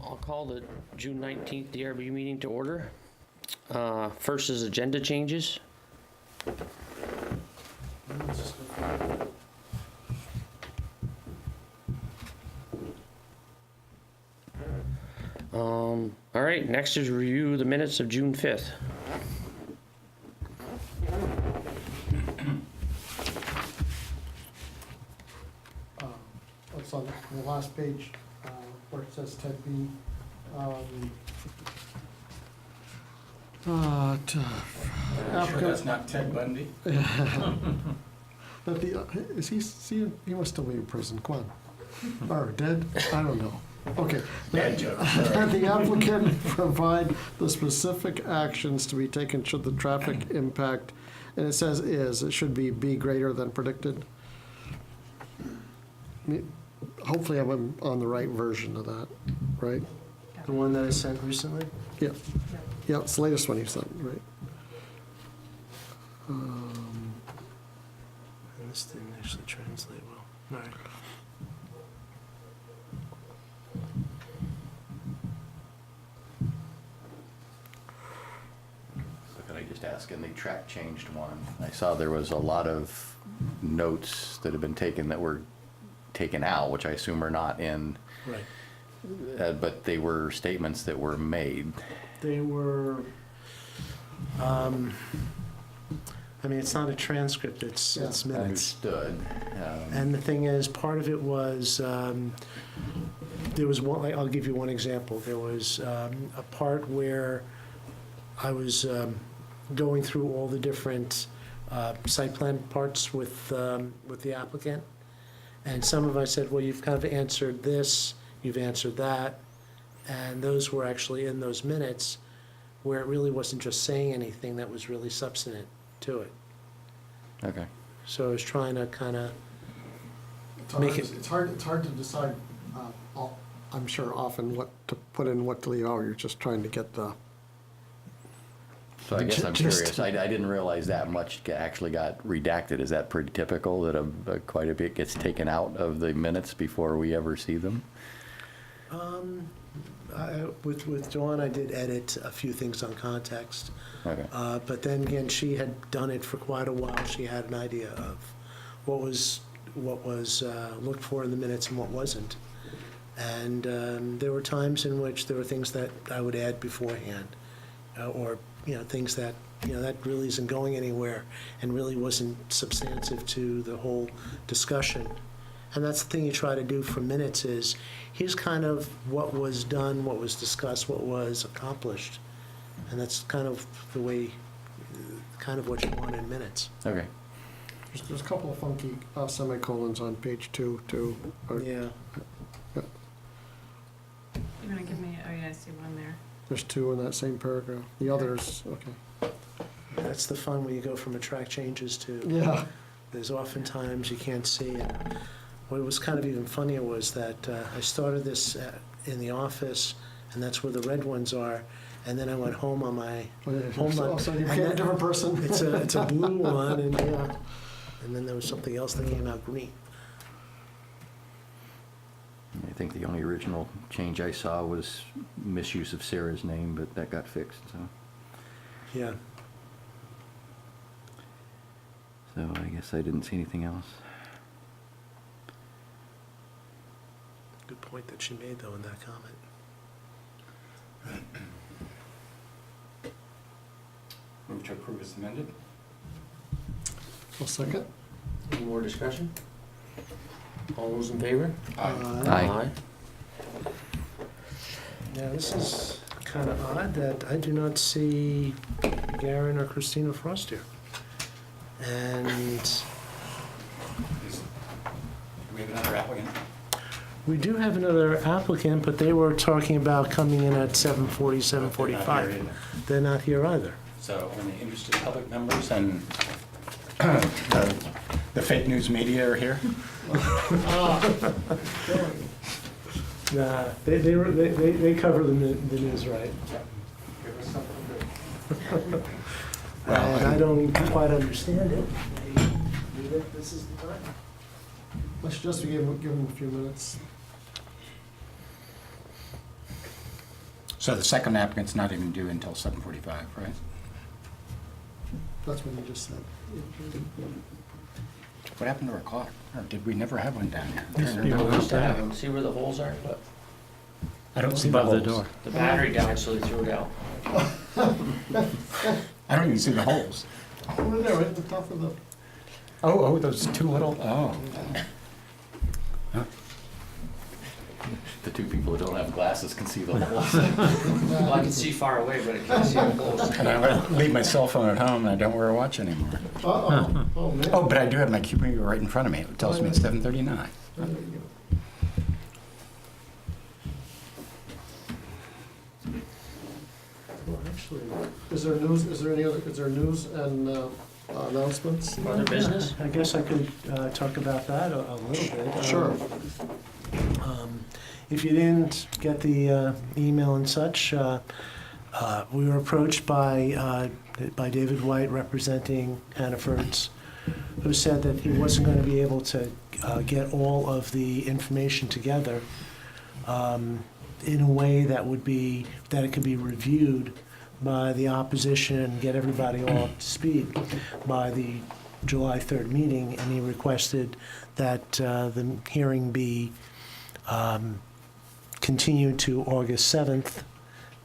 I'll call the June 19th DRB meeting to order. First is agenda changes. All right, next is review the minutes of June 5th. It's on the last page where it says Ted B. Sure that's not Ted Bundy? But is he must still be in prison, come on. Or dead, I don't know. Okay. Bad joke. That the applicant provide the specific actions to be taken should the traffic impact, and it says it should be greater than predicted. Hopefully I'm on the right version of that, right? The one that I sent recently? Yeah. Yeah, it's the latest one you sent, right? And this didn't actually translate well. All right. So could I just ask, in the track changed one, I saw there was a lot of notes that have been taken that were taken out, which I assume are not in, Right. but they were statements that were made. They were, I mean, it's not a transcript, it's minutes. Understood. And the thing is, part of it was, there was one, I'll give you one example. There was a part where I was going through all the different site plan parts with the applicant. And some of I said, well, you've kind of answered this, you've answered that. And those were actually in those minutes where it really wasn't just saying anything that was really substantive to it. Okay. So I was trying to kind of, It's hard to decide, I'm sure often what to put in, what to leave out. You're just trying to get the. So I guess I'm Just- curious, I didn't realize that much actually got redacted. Is that pretty typical, that quite a bit gets taken out of the minutes before we ever see them? with Dawn, I did edit a few things on context. Okay. But then again, she had done it for quite a while. She had an idea of what was looked for in the minutes and what wasn't. And there were times in which there were things that I would add beforehand, or things that that really isn't going anywhere and really wasn't substantive to the whole discussion. And that's the thing you try to do for minutes is, here's kind of what was done, what was discussed, what was accomplished. And that's kind of the way, kind of what you want in minutes. Okay. There's a couple of funky semicolons on page 2, too. Yeah. You're gonna give me, oh yeah, I see one there. There's 2 in that same paragraph. The others, okay. That's the fun when you go from a track changes to, Yeah. there's oftentimes you can't see it. What was kind of even funnier was that I started this in the office, and that's where the red ones are, and then I went home on my home line. So you and became a that- different person. It's a blue one, and and then there was something else that came out green. I think the only original change I saw was misuse of Sarah's name, but that got fixed, so. Yeah. So I guess I didn't see anything else. Good point that she made, though, in that comment. Move to approve as amended? I'll second. Any more discussion? All those in favor? Aye. Yeah, this is kind of odd that I do not see Garen or Christina Frost here. And Do we have another applicant? we do have another applicant, but they were talking about coming in at 7:40, 7:45. They're not here either. So, when the interested public members and the fake news media are here? Nah, they cover the news right. Give us something good. And I don't quite understand it. Maybe this is the time. Let's just give them a few minutes. So the second applicant's not even due until 7:45, right? That's what you just said. What happened to our clock? Or did we never have one down here? We used to have one. See where the holes are? But I don't see the holes. the battery died, so they threw it out. I don't even see the holes. Over there, right at the top of the, Oh, those two little, oh. The two people that don't have glasses can see the holes. Well, I can see far away, but I can't see the holes. And I leave my cell phone at home and I don't wear a watch anymore. uh-oh, oh, man. Oh, but I do have my cubicle right in front of me. It tells me it's 7:39. There you go. Well, actually, is there news, is there news and announcements? Other business? I guess I could talk about that a little bit. Sure. If you didn't get the email and such, we were approached by David White representing Hannaford's, who said that he wasn't going to be able to get all of the information together in a way that it could be reviewed by the opposition and get everybody all up to speed by the July 3rd meeting, and he requested that the hearing be continued to August 7th.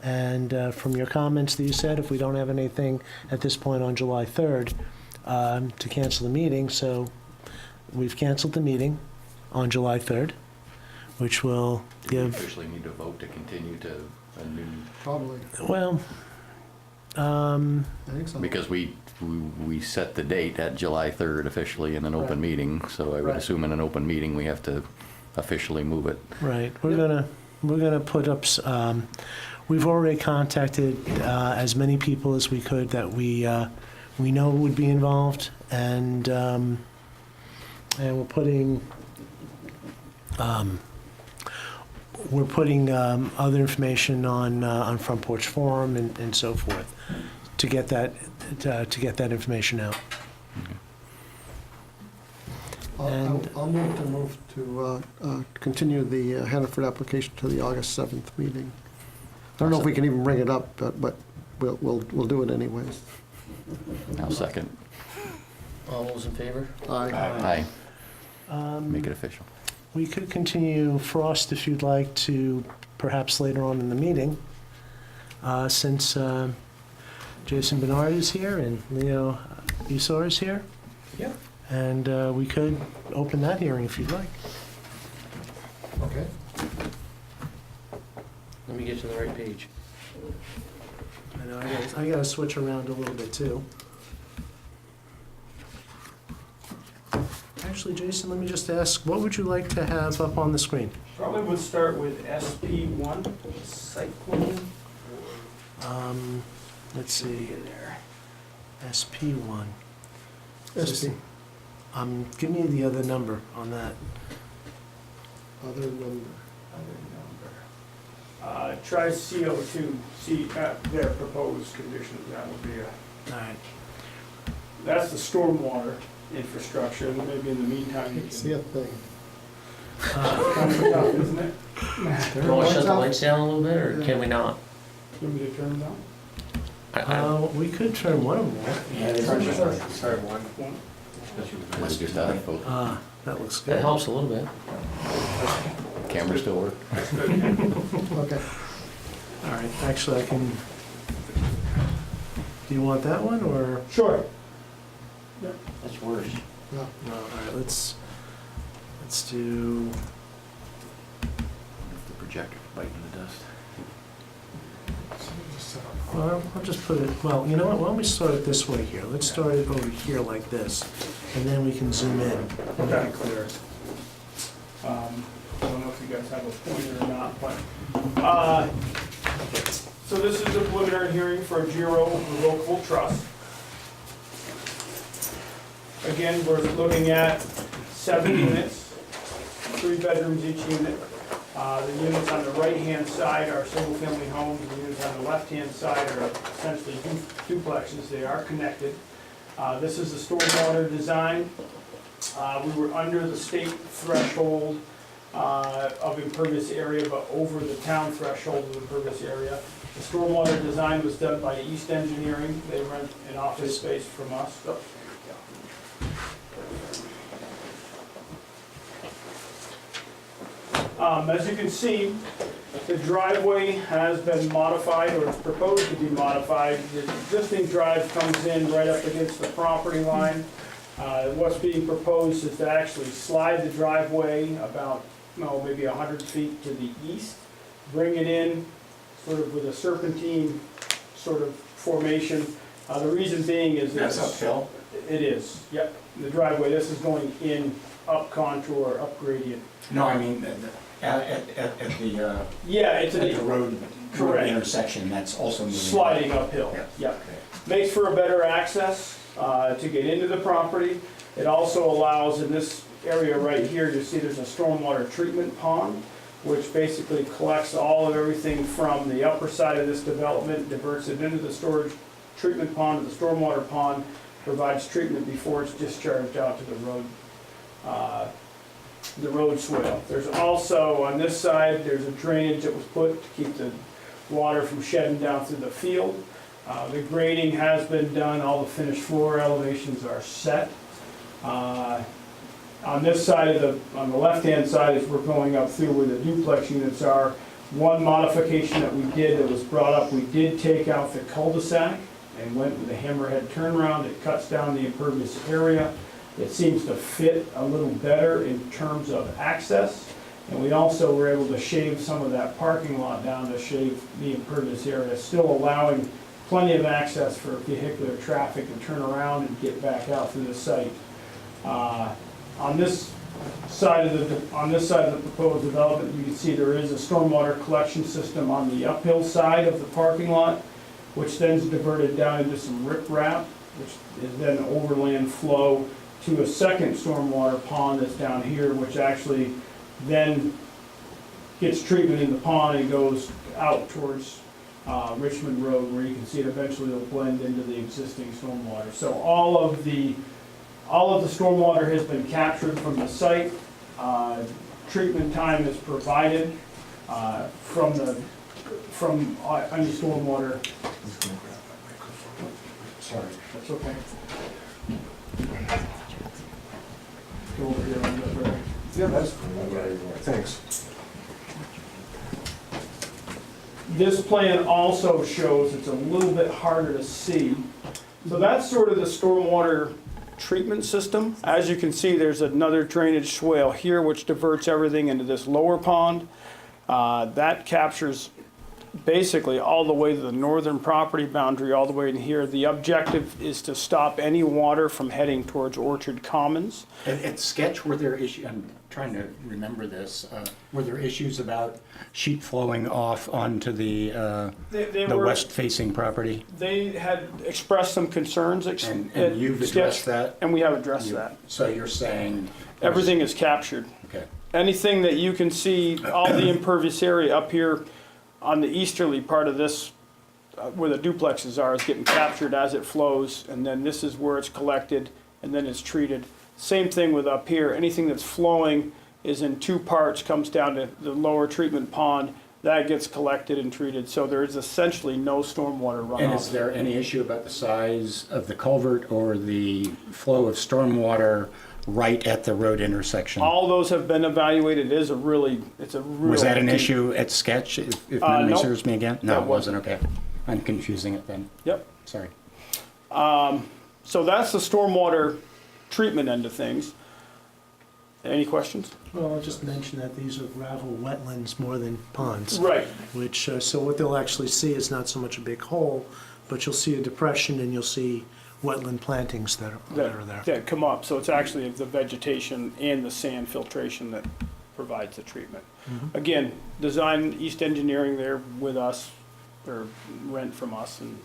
And from your comments that you said, if we don't have anything at this point on July 3rd, to cancel the meeting, so we've canceled the meeting on July 3rd, which will Do we give, officially need to vote to continue to a new, Probably, well, I think so. because we set the date at July 3rd officially in an open Right. meeting, so I would Right. assume in an open meeting, we have to officially move it. right, we're gonna put up, we've already contacted as many people as we could that we know would be involved, and we're putting other information on Front Porch Forum and so forth to get that information out. And- I'll move to continue the Hannaford application to the August 7th meeting. I don't know if we can even bring it up, but we'll do it anyways. I'll second. All those in favor? Aye. Aye. Make it official. We could continue Frost if you'd like to, perhaps later on in the meeting, since Jason Bernard is here and Leo Esau is here. Yeah. And we could open that hearing if you'd like. Okay. Let me get to the right page. I know, I gotta switch around a little bit too. Actually, Jason, let me just ask, what would you like to have up on the screen? Probably would start with SP1, site plan. Let's see, In there. SP1. SP, Give me the other number on that. other number. Try CO2, see their proposed conditions, that would be All right. that's the stormwater infrastructure, and maybe in the meantime you Can't see a can. thing. Kind of tough, isn't it? Do you want to shut the lights down a little bit, or can we not? You want me to turn them down? We could turn one of them off. Sorry, one. Let's just have a vote. That looks That good. helps a little bit. Camera still work? Okay. All right, actually, I can, do you want that one, or? Sure. That's worse. Yeah. No, all right, let's do, The projector biting the dust. well, I'll just put it, well, you know what, why don't we start it this way here? Let's start it over here like this, and then we can zoom in and make Okay. it clearer. I don't know if you guys have a pointer or not, but, so this is the preliminary hearing for a Giro revocable trust. Again, we're looking at 7 units, 3 bedrooms each unit. The units on the right-hand side are single-family homes, the units on the left-hand side are essentially duplexes, they are connected. This is the stormwater design. We were under the state threshold of impervious area, but over the town threshold of impervious area. The stormwater design was done by East Engineering. They rent an office space from us. As you can see, the driveway has been modified, or is proposed to be modified. The existing drive comes in right up against the property line. What's being proposed is to actually slide the driveway about, maybe 100 feet to the east, bring it in sort of with a serpentine sort of formation. The reason being is That's it's- uphill? It is, yep. The driveway, this is going in up contour, up gradient. No, I mean, at the, Yeah, it's at the a road Correct. intersection, that's also moving. sliding uphill, Yeah. yep. Makes for a better access to get into the property. It also allows, in this area right here, you see there's a stormwater treatment pond, which basically collects all of everything from the upper side of this development, diverts it into the storage treatment pond, the stormwater pond, provides treatment before it's discharged out to the road swale. There's also, on this side, there's a drainage that was put to keep the water from shedding down through the field. The grading has been done, all the finished floor elevations are set. On this side on the left-hand side, as we're going up through where the duplex units are, one modification that we did that was brought up, we did take out the cul-de-sac and went with a hammerhead turnaround. It cuts down the impervious area. It seems to fit a little better in terms of access. And we also were able to shave some of that parking lot down to shave the impervious area, still allowing plenty of access for vehicular traffic to turn around and get back out through the site. On this side of the proposed development, you can see there is a stormwater collection system on the uphill side of the parking lot, which then is diverted down into some riprap, which is then overland flow to a second stormwater pond that's down here, which actually then gets treatment in the pond and goes out towards Richmond Road, where you can see it eventually will blend into the existing stormwater. So all of the stormwater has been captured from the site. Treatment time is provided from any stormwater. Sorry. That's okay. Go over here on this way. Yeah, that's thanks. This plan also shows, it's a little bit harder to see. So that's sort of the stormwater treatment system. As you can see, there's another drainage swale here which diverts everything into this lower pond. That captures basically all the way to the northern property boundary, all the way in here. The objective is to stop any water from heading towards Orchard Commons. At Sketch, were there issues, I'm trying to remember this, were there issues about sheet flowing off onto the west-facing property? They had expressed some concerns. And you've addressed that? And we have addressed that. So you're saying? Everything is captured. Okay. Anything that you can see, all the impervious area up here on the easterly part of this, where the duplexes are, is getting captured as it flows, and then this is where it's collected, and then it's treated. Same thing with up here. Anything that's flowing is in two parts, comes down to the lower treatment pond, that gets collected and treated. So there is essentially no stormwater runoff. And is there any issue about the size of the culvert or the flow of stormwater right at the road intersection? All those have been evaluated. It's a real. Was that an issue at Sketch, if memory nope. serves me again? No, That it wasn't, okay. I'm confusing it then. Yep. Sorry. So that's the stormwater treatment end of things. Any questions? Well, I'll just mention that these are gravel wetlands more than ponds. Right. Which, so what they'll actually see is not so much a big hole, but you'll see a depression and you'll see wetland plantings that are there. That come up. So it's actually the vegetation and the sand filtration that provides the treatment. Mhm. Again, design, East Engineering there with us, or rent from us, and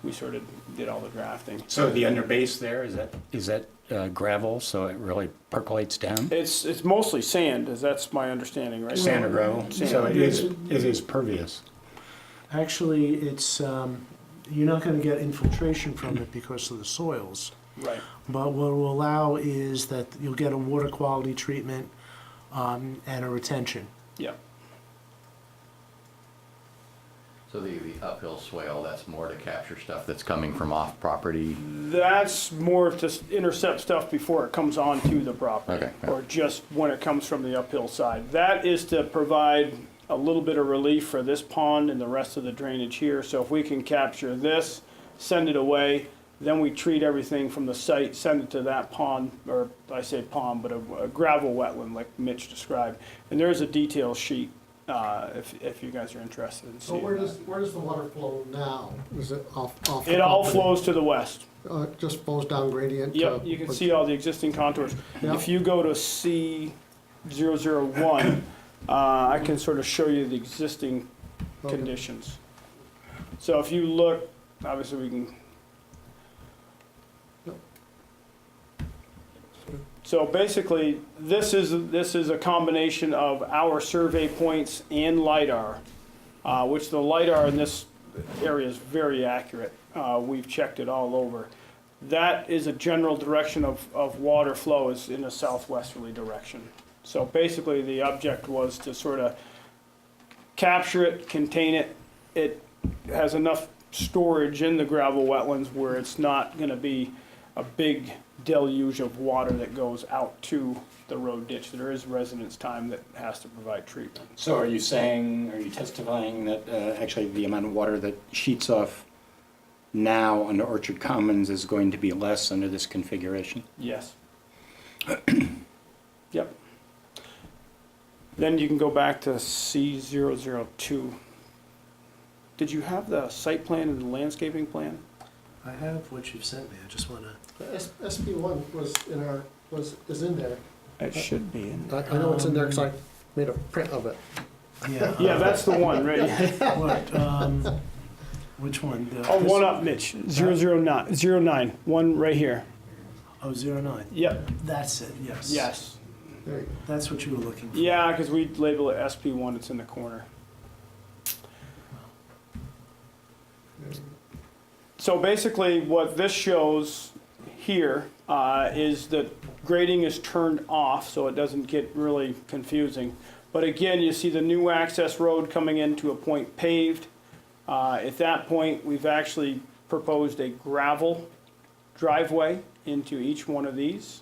we sort of did all the drafting. So the underbase there, is that gravel, so it really percolates down? It's mostly sand, that's my understanding, right? Sand or gravel, Sand. so it is pervious. Actually, it's, you're not gonna get infiltration from it because of the soils. Right. But what it will allow is that you'll get a water quality treatment and a retention. Yeah. So the uphill swale, that's more to capture stuff that's coming from off property? That's more to intercept stuff before it comes onto the property. Okay, yeah. Or just when it comes from the uphill side. That is to provide a little bit of relief for this pond and the rest of the drainage here. So if we can capture this, send it away, then we treat everything from the site, send it to that pond, or I say pond, but a gravel wetland like Mitch described. And there's a detail sheet, if you guys are interested in So seeing where that. does the water flow now? Is it off the It all property? flows to the west. It just flows down gradient? Yep, you can see all the existing contours. Yeah. If you go to C001, I can sort of show you the existing Okay. conditions. So if you look, obviously we can. Yep. So basically, this is a combination of our survey points and LiDAR, which the LiDAR in this area is very accurate. We've checked it all over. That is a general direction of water flow is in a southwesterly direction. So basically, the object was to sort of capture it, contain it. It has enough storage in the gravel wetlands where it's not going to be a big deluge of water that goes out to the road ditch. There is residence time that has to provide treatment. So are you testifying that actually the amount of water that sheets off now under Orchard Commons is going to be less under this configuration? Yes. Yep. Then you can go back to C002. Did you have the site plan and the landscaping plan? I have what you've sent me, I just want to. SP1 is in there. It should be in I know it's in there because I made a print of it. Yeah. Yeah, that's the one, right? What, which one? Oh, one up, Mitch. 009, one right here. Oh, 09. Yep, That's it, yes. yes. There you go. That's what you were looking for. Yeah, because we label it SP1, it's in the corner. So basically, what this shows here is that grading is turned off, so it doesn't get really confusing. But again, you see the new access road coming into a point paved. At that point, we've actually proposed a gravel driveway into each one of these.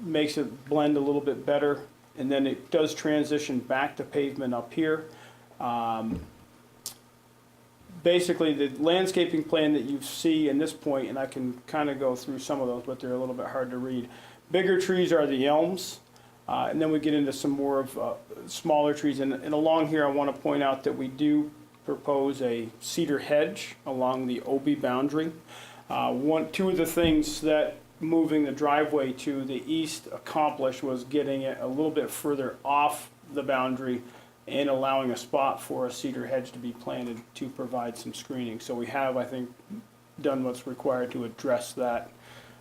Makes it blend a little bit better, and then it does transition back to pavement up here. Basically, the landscaping plan that you see in this point, and I can kind of go through some of those, but they're a little bit hard to read. Bigger trees are the elms, and then we get into some more of smaller trees. And along here, I want to point out that we do propose a cedar hedge along the OB boundary. Two of the things that moving the driveway to the east accomplished was getting it a little bit further off the boundary and allowing a spot for a cedar hedge to be planted to provide some screening. So we have, I think, done what's required to address that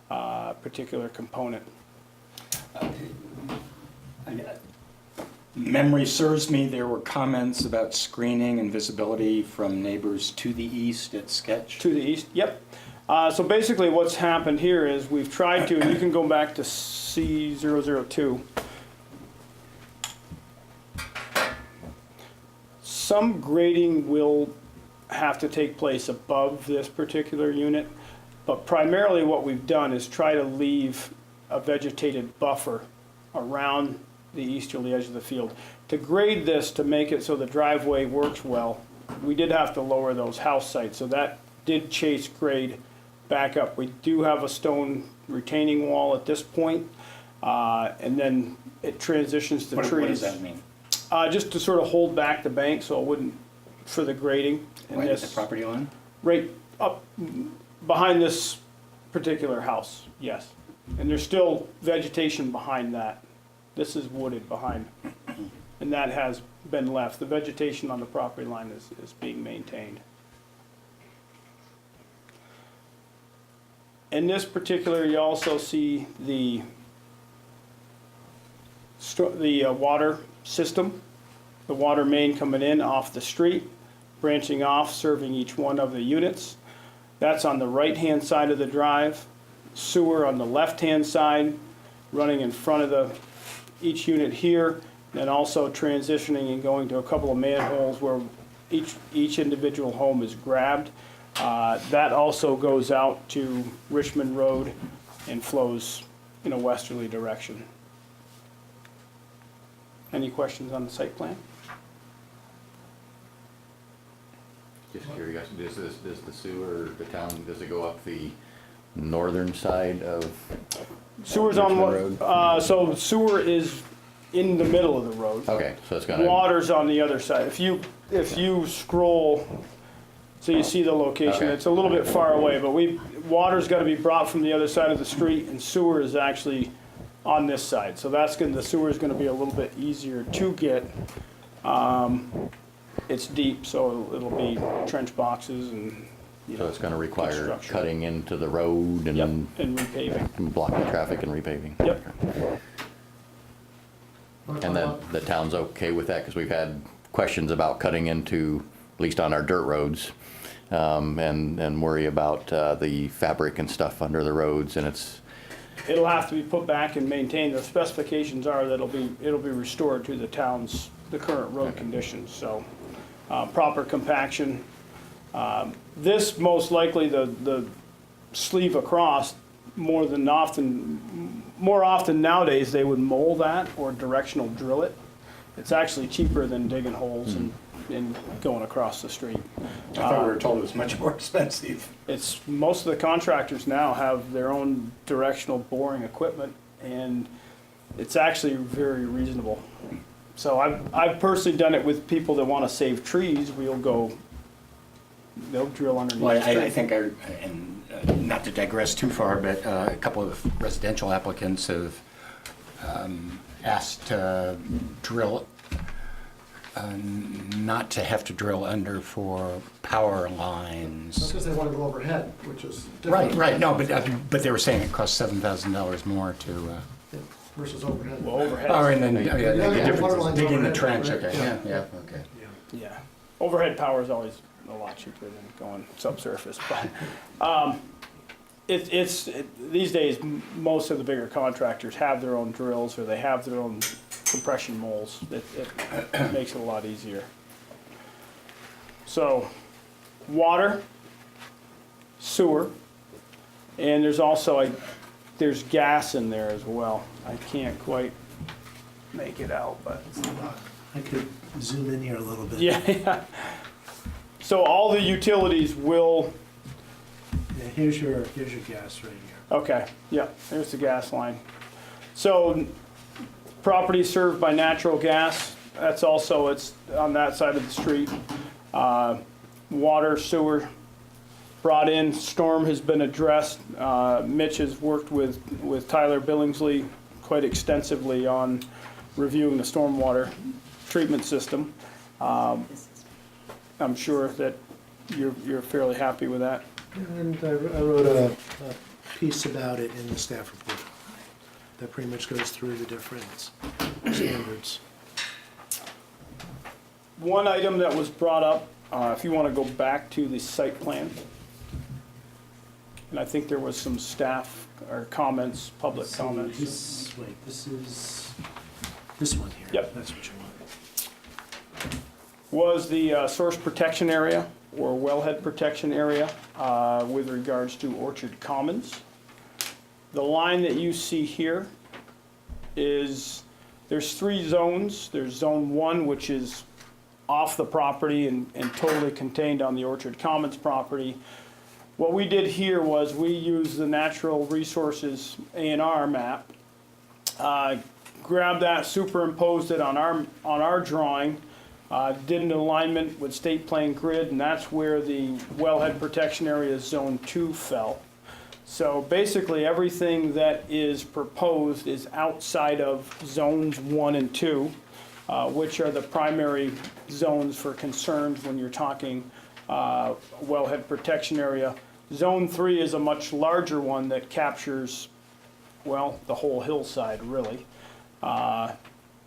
particular component. Memory serves me, there were comments about screening and visibility from neighbors to the east at Sketch. To the east, yep. So basically what's happened here is we've tried to, and you can go back to C002. Some grading will have to take place above this particular unit, but primarily what we've done is try to leave a vegetated buffer around the easterly edge of the field. To grade this, to make it so the driveway works well, we did have to lower those house sites, so that did chase grade back up. We do have a stone retaining wall at this point, and then it transitions to trees. What does that mean? Just to sort of hold back the bank so it wouldn't, for the grading. And Right at this- the property line? Right up behind this particular house, yes. And there's still vegetation behind that. This is wooded behind, and that has been left. The vegetation on the property line is being maintained. In this particular, you also see the water system, the water main coming in off the street, branching off, serving each one of the units. That's on the right-hand side of the drive. Sewer on the left-hand side, running in front of the each unit here, and also transitioning and going to a couple of manholes where each individual home is grabbed. That also goes out to Richmond Road and flows in a westerly direction. Any questions on the site plan? Just curious, does the sewer, the town, does it go up the northern side of? Sewer's on Richmond what, so sewer is in the middle of the road. Okay, so it's gonna. Water's on the other side. If you scroll, so you see the location, Okay. it's a little bit far away, but water's gotta be brought from the other side of the street, and sewer is actually on this side. So the sewer's gonna be a little bit easier to get. It's deep, so it'll be trench boxes and, you So know, it's gonna require construction. cutting into the road Yep, and and repaving. blocking traffic and repaving? Yep. And then the town's okay with that, because we've had questions about cutting into, at least on our dirt roads, and worry about the fabric and stuff under the roads, and it's, It'll have to be put back and maintained. The specifications are that it'll be restored to the current road conditions, so, proper compaction. This, most likely, the sleeve across, more often nowadays, they would mold that or directional drill it. It's actually cheaper than digging holes and going across the street. I thought we were told it was much more expensive. Most of the contractors now have their own directional boring equipment, and it's actually very reasonable. So I've personally done it with people that want to save trees. They'll drill underneath Well, the tree. I think, and not to digress too far, but a couple of residential applicants have asked to drill, not to have to drill under for power That's lines. because they want to go overhead, which is different. Right, no, but they were saying it costs $7,000 more to, Versus overhead. Well, overhead. oh, and then, the yeah, water difference is lines digging the overhead, trench, right? okay, yeah, okay. Yeah, overhead power is always a lot cheaper than going subsurface, but these days, most of the bigger contractors have their own drills or they have their own compression moles. It makes it a lot easier. So, water, sewer, and there's also there's gas in there as well. I can't quite make it out, but. I could zoom in here a little bit. Yeah. So all the utilities will, Yeah, here's your gas right here. okay, yeah, there's the gas line. So property served by natural gas, it's on that side of the street. Water, sewer brought in, storm has been addressed. Mitch has worked with Tyler Billingsley quite extensively on reviewing the stormwater treatment system. I'm sure that you're fairly happy with that. And I wrote a piece about it in the staff report that pretty much goes through the different standards. One item that was brought up, if you want to go back to the site plan, and I think there was some staff or comments, public comments. This is this one here. Yep. That's what you want. Was the source protection area or wellhead protection area with regards to Orchard Commons. The line that you see here is, there's 3 zones. There's zone 1, which is off the property and totally contained on the Orchard Commons property. What we did here was we used the Natural Resources A&R map, grabbed that, superimposed it on our drawing, did an alignment with state plane grid, and that's where the wellhead protection area zone 2 fell. So basically everything that is proposed is outside of zones 1 and 2, which are the primary zones for concerns when you're talking wellhead protection area. Zone 3 is a much larger one that captures, well, the whole hillside, really.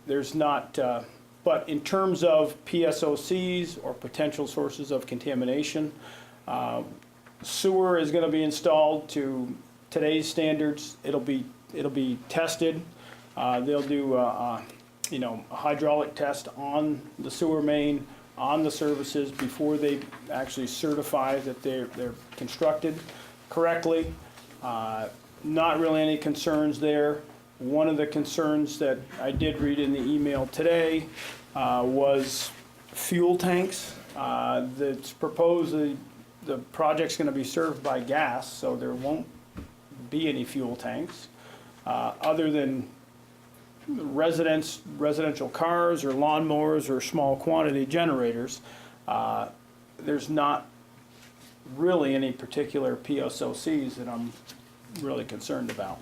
There's not, but in terms of PSOCs or potential sources of contamination, sewer is going to be installed to today's standards. It'll be tested. They'll do, you know, a hydraulic test on the sewer main, on the services before they actually certify that they're constructed correctly. Not really any concerns there. One of the concerns that I did read in the email today was fuel tanks. That's proposed, the project's gonna be served by gas, so there won't be any fuel tanks, other than residential cars or lawnmowers or small quantity generators. There's not really any particular PSOCs that I'm really concerned about.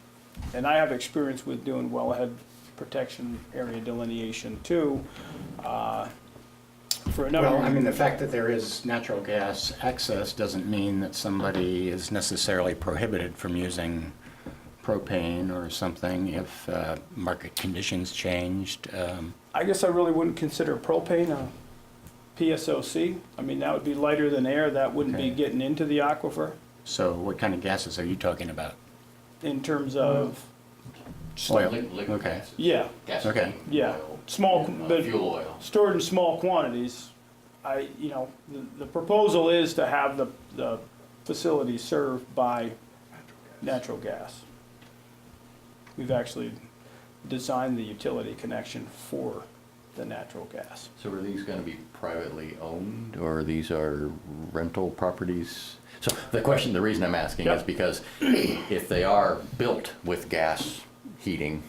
And I have experience with doing wellhead protection area delineation too, for a number Well, of I mean, the fact that there is natural gas access doesn't mean that somebody is necessarily prohibited from using propane or something if market conditions changed. I guess I really wouldn't consider propane a PSOC. I mean, that would be lighter than air, that wouldn't be Okay. getting into the aquifer So what kind of gases are you talking about? in terms of, Oil. Liquid Okay. gases, yeah, gasoline, Okay. yeah, oil, small, but fuel oil. stored in small quantities. You know, the proposal is to have the facility served by natural gas. We've actually designed the utility connection for the natural gas. So are these gonna be privately owned, or these are rental properties? So the reason I'm asking is Yep. because if they are built with gas heating,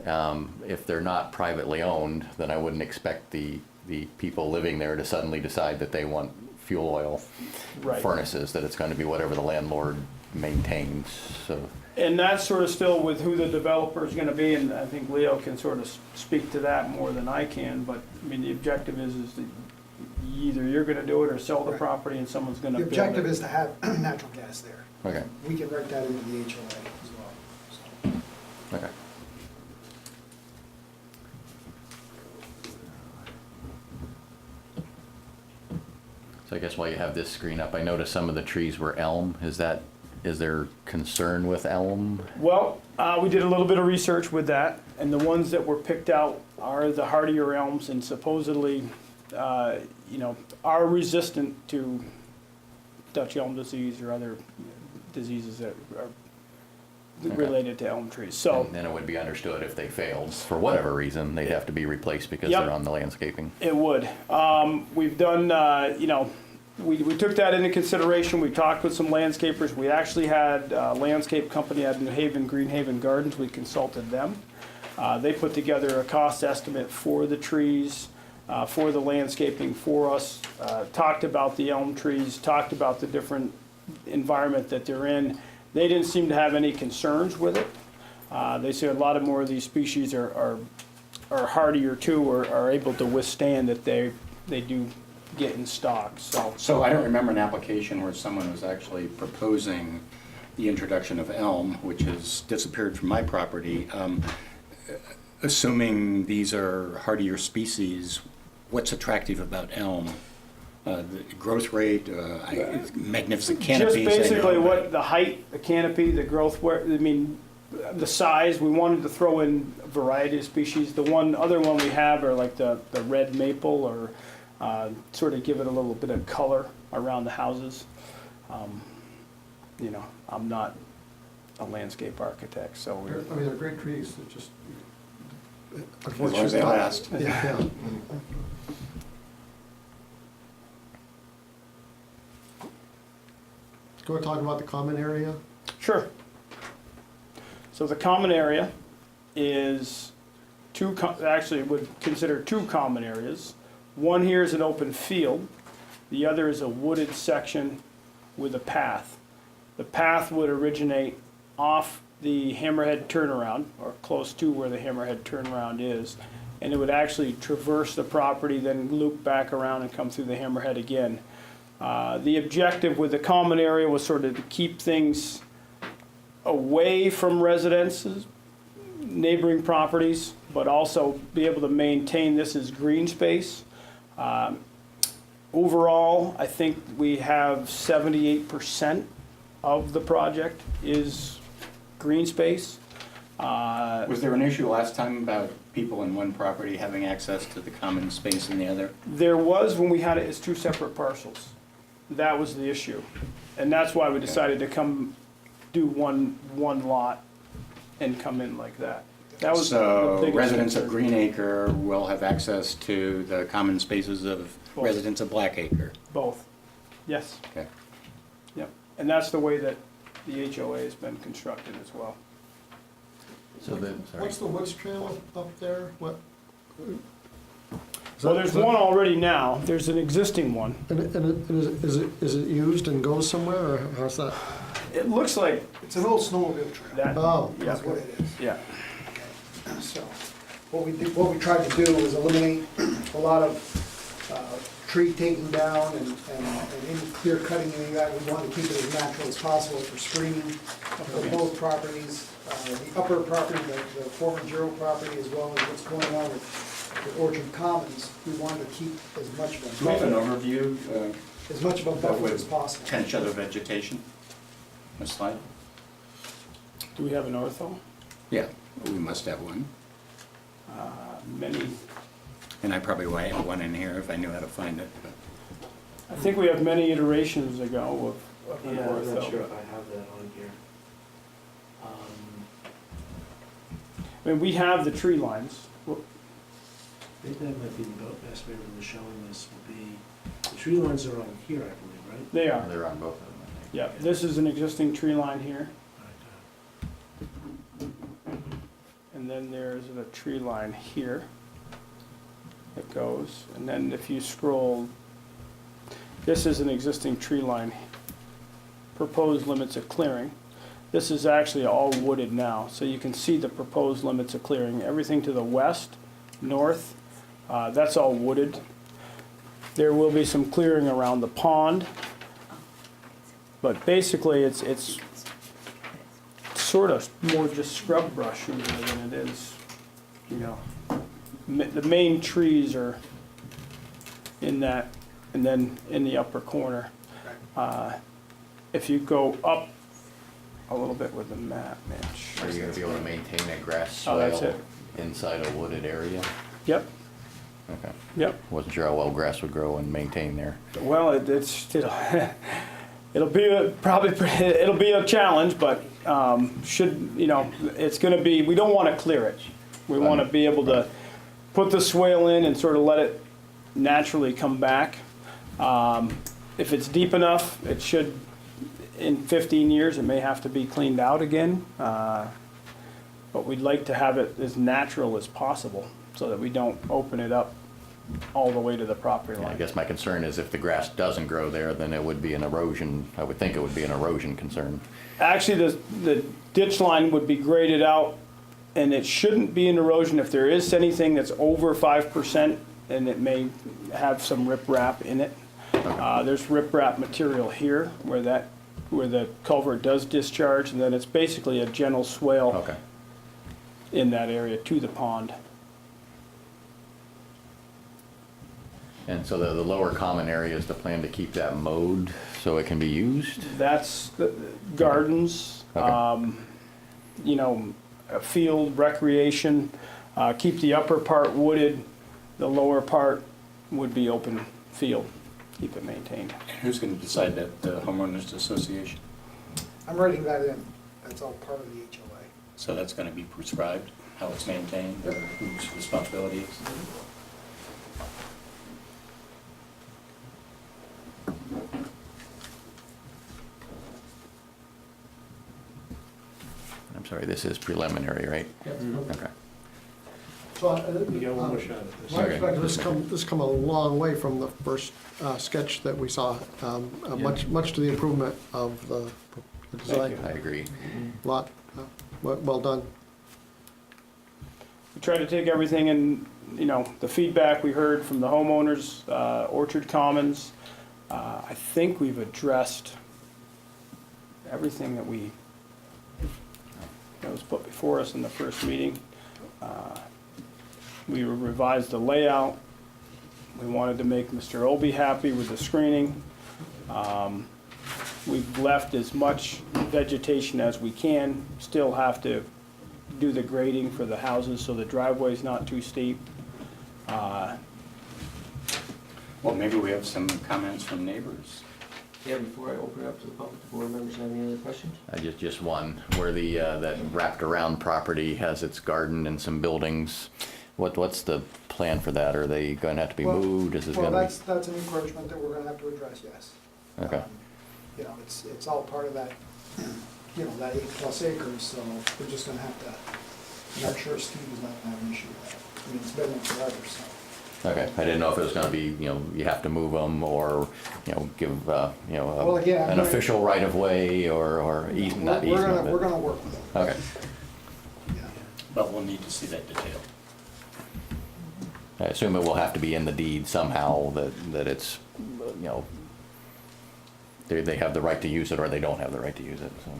if they're not privately owned, then I wouldn't expect the people living there to suddenly decide that they want fuel oil Right. furnaces, that it's gonna be whatever the landlord maintains, so. And that's sort of still with who the developer is gonna be, and I think Leo can sort of speak to that more than I can, but, I mean, the objective is that either you're gonna do it or sell the Right. property and someone's gonna The build it. objective is to have natural gas there. Okay, We can write that into the HOA as well. So, okay. So I guess while you have this screen up, I noticed some of the trees were elm. Is there concern with elm? Well, we did a little bit of research with that, and the ones that were picked out are the hardier elms, and supposedly, you know, are resistant to Dutch elm disease or other diseases that are Okay. related to elm trees. So, And then it would be understood if they failed, for whatever reason, they'd have to be replaced because Yep. they're on the landscaping. it would. We've done, you know, we took that into consideration. We talked with some landscapers. We actually had a landscape company out of New Haven, Greenhaven Gardens. We consulted them. They put together a cost estimate for the trees, for the landscaping for us, talked about the elm trees, talked about the different environment that they're in. They didn't seem to have any concerns with it. They said a lot of more of these species are hardier too, or are able to withstand that they do get in stock, so. So I don't remember an application where someone was actually proposing the introduction of elm, which has disappeared from my property. Assuming these are hardier species, what's attractive about elm? The growth rate, magnificent canopies? Just basically I know, what the height, the canopy, the growth, I mean, the size, we wanted to throw in a variety of species. The other one we have are like the red maple, or sort of give it a little bit of color around the houses. You know, I'm not a landscape architect, so I mean, they're great trees, they're just. As long as they last. Yeah. Go and talk about the common area. Sure. So the common area is actually would consider two common areas. One here is an open field. The other is a wooded section with a path. The path would originate off the Hammerhead turnaround, or close to where the Hammerhead turnaround is, and it would actually traverse the property, then loop back around and come through the Hammerhead again. The objective with the common area was sort of to keep things away from residences, neighboring properties, but also be able to maintain this as green space. Overall, I think we have 78% of the project is green space. Was there an issue last time about people in one property having access to the common space in the other? There was when we had it as two separate parcels. That was the issue. And that's why we decided to come do one lot and come in like that. That was the So biggest residents of concern. Greenacre will have access to the common spaces of Both. residents of Blackacre? Both. Yes, Okay. yep. And that's the way that the HOA has been constructed as well. So then, sorry. What's the woods trail up there? What? Well, there's one already now. There's an existing one. Is it used and goes somewhere, or how's that? It looks like It's an old snowmobile trail, that. Oh, Yeah, that's what it is. yeah. So, what we tried to do was eliminate a lot of tree taking down and any clear cutting any of that. We wanted to keep it as natural as possible for screening for both properties. The upper property, the former Giro property, as well as what's going on with Orchard Commons, we wanted to keep as much of Do we have an a overview, buffer as possible. kind of show the vegetation? A slide? Do we have an ortho? Yeah, we must have one. Many. And I probably would have one in here if I knew how to find it. But I think we have many iterations ago of an Yeah, I'm not ortho. sure if I have that on here. I mean, we have the tree lines. I think that might be the best way of showing this would be, the tree lines are on here, I believe, right? They are. They're on both of them, I think. Yeah, this is an existing tree line here, and then there's a tree line here that goes, and then if you scroll, this is an existing tree line, proposed limits of clearing. This is actually all wooded now, so you can see the proposed limits of clearing. Everything to the west, north, that's all wooded. There will be some clearing around the pond, but basically it's sort of more just scrub brush than it is, you know. The main trees are in that, and then in the upper corner. If you go up a little bit with the map, Mitch. Are you gonna be able to maintain a grass Oh, that's swale it. inside a wooded area? Yep, Okay. yep. Wasn't sure how well grass would grow and maintain there. Well, it'll be it'll be a challenge, but it's gonna be, we don't wanna clear it. We wanna be able to put the swale in and sort of let it naturally come back. If it's deep enough, it should, in 15 years, it may have to be cleaned out again. But we'd like to have it as natural as possible so that we don't open it up all the way to the property Yeah, I line. guess my concern is if the grass doesn't grow there, then it would be an erosion, I would think it would be an erosion concern. Actually, the ditch line would be graded out, and it shouldn't be an erosion. If there is anything that's over 5%, and it may have some riprap in it. There's riprap material here where the culvert does discharge, and then it's basically a gentle swale Okay. in that area to the pond. And so the lower common area is the plan to keep that mowed so it can be used? That's the gardens, Okay. A field, recreation, keep the upper part wooded, the lower part would be open field, keep it maintained. who's going to decide that? The homeowners association? I'm writing that in, that's all part of the HOA. So that's going to be prescribed, how it's maintained, or whose responsibility is? I'm sorry, this is preliminary, right? Okay. So, You got one more shot at this. my Okay. perspective, this come a long way from the first sketch that we saw. Much to the improvement of the design. I agree. Lot, well done. We tried to take everything in, the feedback we heard from the homeowners, Orchard Commons. I think we've addressed everything that was put before us in the first meeting. We revised the layout. We wanted to make Mr. Obie happy with the screening. We've left as much vegetation as we can, still have to do the grading for the houses, so the driveway's not too steep. Well, maybe we have some comments from neighbors. Yeah, before I open it up to the public, the board members have any other questions? Just one, where the, that wrapped around property has its garden and some buildings. What's the plan for that? Are they gonna have to be Well- moved? Is this Well, gonna that's an encroachment that we're gonna have to address, yes. Okay. You know, it's all part of that, you know, that 8+ acres, so we're just gonna have to, and I'm sure Steve is not gonna have an issue with that. I mean, it's been there forever, so. Okay, I didn't know if it was gonna be, you know, you have to move them or, you know, give, you know, Well, again, an official right of way or not easement. We're gonna work with them, Okay, yeah. But we'll need to see that detail. I assume it will have to be in the deed somehow that it's, you know, they have the right to use it or they don't have the right to use it, so.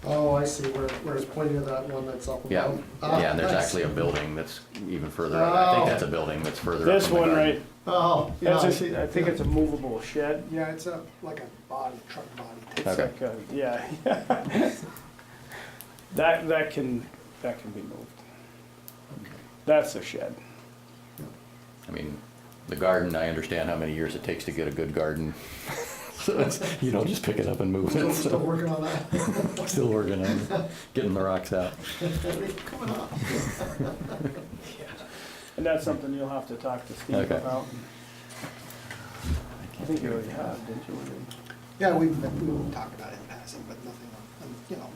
Oh, I see, where it's pointing to that one that's up above. Yeah, yeah, and there's Nice. actually a building that's even further up. I think that's a building that's further up. This in the one, garden. right, Oh, yeah, I that's see. I think it's a movable shed. Yeah, it's like a body, truck body. It's Okay. like a, yeah. That can be moved. That's a shed. I mean, the garden, I understand how many years it takes to get a good garden. So it's, you don't just pick it up and move it. Still So working on that. still working on getting the rocks out. Coming up. And that's something you'll have to talk to Steve Okay. about. I think you already have, didn't you? Yeah, we talked about it in passing, but nothing, you know,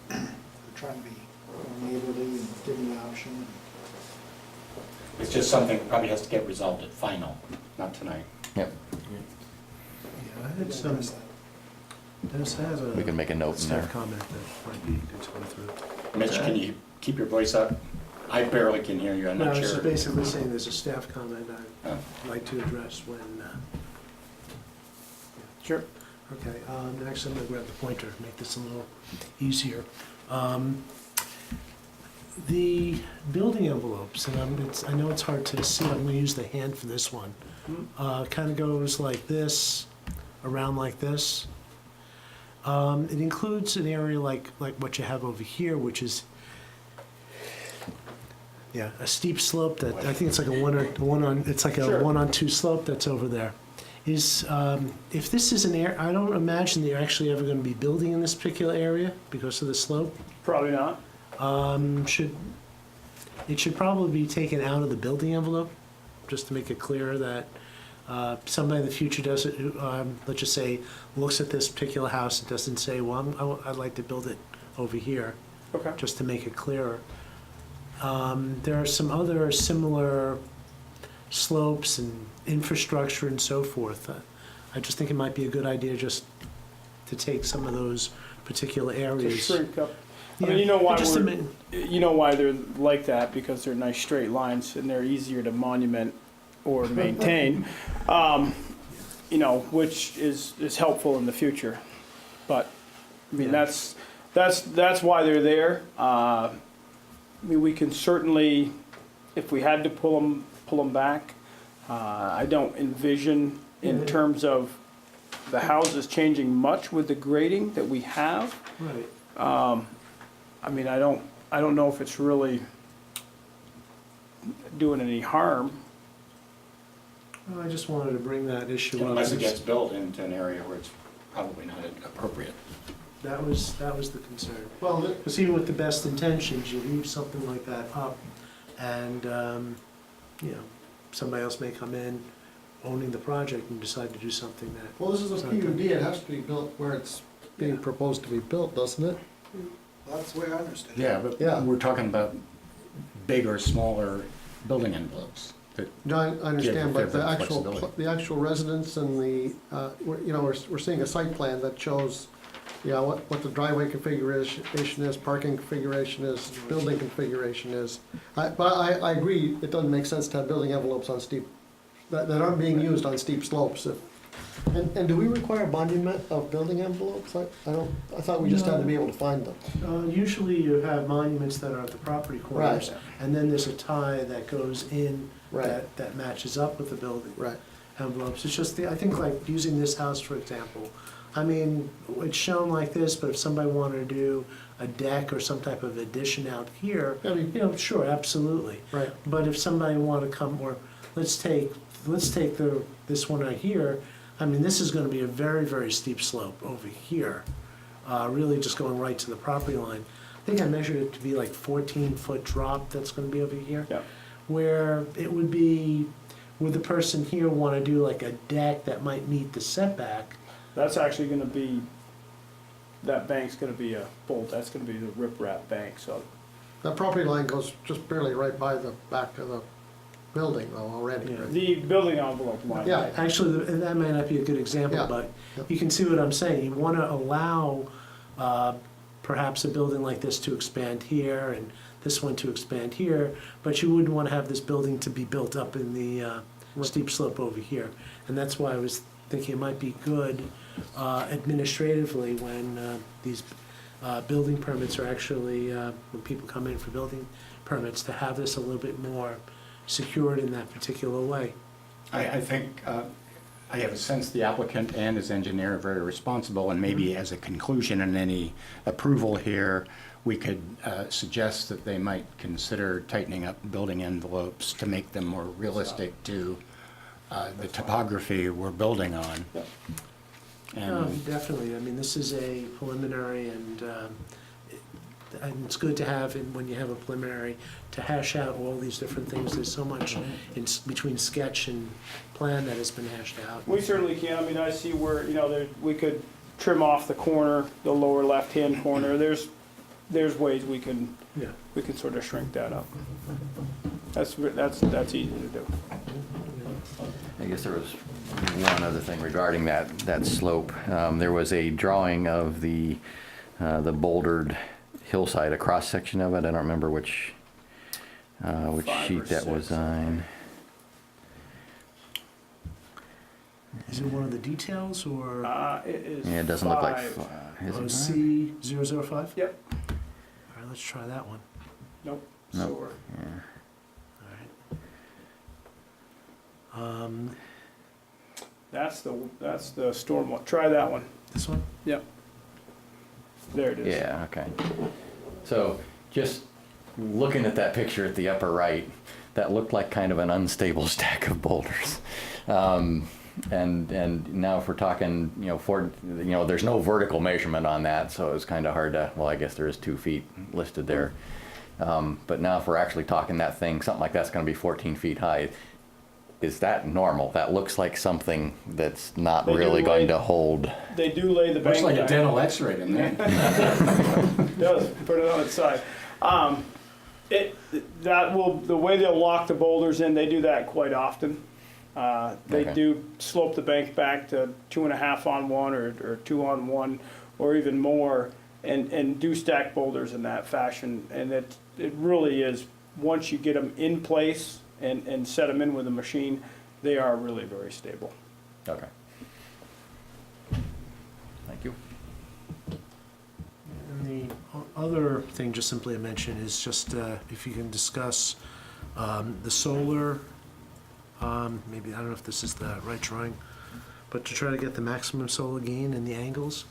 we're trying to be neighborly and give them the option. It's just something that probably has to get resolved at final, not tonight. Yep, Yeah, I had some, Dennis has a. we can make a note in staff there. comment that might be good to go through. Mitch, can you keep your voice up? I barely can hear you, I'm No, I not was sure. just basically saying there's a staff comment Oh. I'd like to address when, Sure. okay, actually, I'm gonna grab the pointer, make this a little easier. The building envelopes, and I know it's hard to see, I'm gonna use the hand for this one. Kind of goes like this, around like this. It includes an area like what you have over here, which is, yeah, a steep slope that, I think it's like a it's like a Sure. 1-on-2 slope that's over there. If this is an area, I don't imagine that you're actually ever gonna be building in this particular area because of the slope. Probably not. It should probably be taken out of the building envelope, just to make it clear that somebody in the future does it, let's just say, looks at this particular house and doesn't say, well, I'd like to build it over here, Okay. just to make it clearer. There are some other similar slopes and infrastructure and so forth. I just think it might be a good idea just to take some of those particular To areas. shrink up. I Yeah, mean, you know why just a we're, you know why they're like that, because they're nice straight lines and they're easier to monument or maintain. You know, which is helpful in the future. But, I mean, Yeah. that's why they're there. I mean, we can certainly, if we had to pull them back, I don't envision in terms of the houses changing much with the grading that we have. Right. I mean, I don't know if it's really doing any harm. Well, I just wanted to bring that issue up. Unless it gets built into an area where it's probably not appropriate. That was the concern. Well, Because even with the best intentions, you leave something like that up, and, you know, somebody else may come in owning the project and decide to do something that. well, this is a It's not PUD, good. it has to be built where it's being proposed to be built, doesn't it? That's the way I understand it. Yeah, but Yeah. we're talking about big or smaller building envelopes. that- No, I understand, but Give the them actual, flexibility. the actual residence and the, we're seeing a site plan that shows, what the driveway configuration is, parking configuration is, building configuration is. But I agree, it doesn't make sense to have building envelopes on steep, that aren't being used on steep slopes. And do we require monument of building envelopes? I thought we just had to be able to find them. Usually you have monuments that are at the property corners, Right. and then there's a tie that goes in Right. that matches up with the building Right. envelopes. It's just, I think like using this house, for example, I mean, it's shown like this, but if somebody wanted to do a deck or some type of addition out here, I mean- you know, sure, absolutely. Right. But if somebody wanted to come, or let's take this one right here, I mean, this is gonna be a very, very steep slope over here, really just going right to the property line. I think I measured it to be like 14-foot drop that's gonna be over here. Yeah. Where it would be, would the person here wanna do like a deck that might meet the setback? That's actually gonna be, that bank's gonna be a bolt, that's gonna be the riprap bank, so. That property line goes just barely right by the back of the building though already, Yeah. right? The building envelope line. Yeah. Actually, that may not be a good example, Yeah. but Yep. you can see what I'm saying. You want to allow perhaps a building like this to expand here and this one to expand here, but you wouldn't want to have this building to be built up in the steep slope over here. And that's why I was thinking it might be good administratively when these building permits are actually, when people come in for building permits, to have this a little bit more secured in that particular way. I think, I have a sense the applicant and his engineer are very responsible, and maybe as a conclusion in any approval here, we could suggest that they might consider tightening up building envelopes to make them more realistic to the topography we're building on. And Definitely. I mean, this is a preliminary, and it's good to have, when you have a preliminary, to hash out all these different things. There's so much between sketch and plan that has been hashed out. We certainly can, I mean, I see where, you know, we could trim off the corner, the lower left-hand corner, there's ways we can Yeah. sort of shrink that up. That's easy to do. I guess there was one other thing regarding that slope. There was a drawing of the bouldered hillside, a cross-section of it. I don't remember which 5 or sheet that was 6. on. Is it one of the details, or It is Yeah, it doesn't look like, 5. is it? C005? Yep, All right, let's try that one. nope, Nope. so we're, Yeah. All right. that's the storm one, try that one, This one? yep. There it is. Yeah, okay. So just looking at that picture at the upper right, that looked like kind of an unstable stack of boulders. And now if we're talking, there's no vertical measurement on that, so it's kind of hard to, well, I guess there is 2 feet listed there. But now if we're actually talking that thing, something like that's going to be 14 feet high. Is that normal? That looks like something that's not They do really lay- going to hold. They do lay the bank. looks like a down. dental x-ray to me. It does, put it on its side. The way they'll lock the boulders in, they do that quite often. They Okay. do slope the bank back to 2.5 on 1 or 2 on 1 or even more, and do stack boulders in that fashion. And it really is, once you get them in place and set them in with a machine, they are really very stable. Okay. Thank you. And the other thing, just simply to mention, is just if you can discuss the solar, maybe, I don't know if this is the right drawing, but to try to get the maximum solar gain and the angles?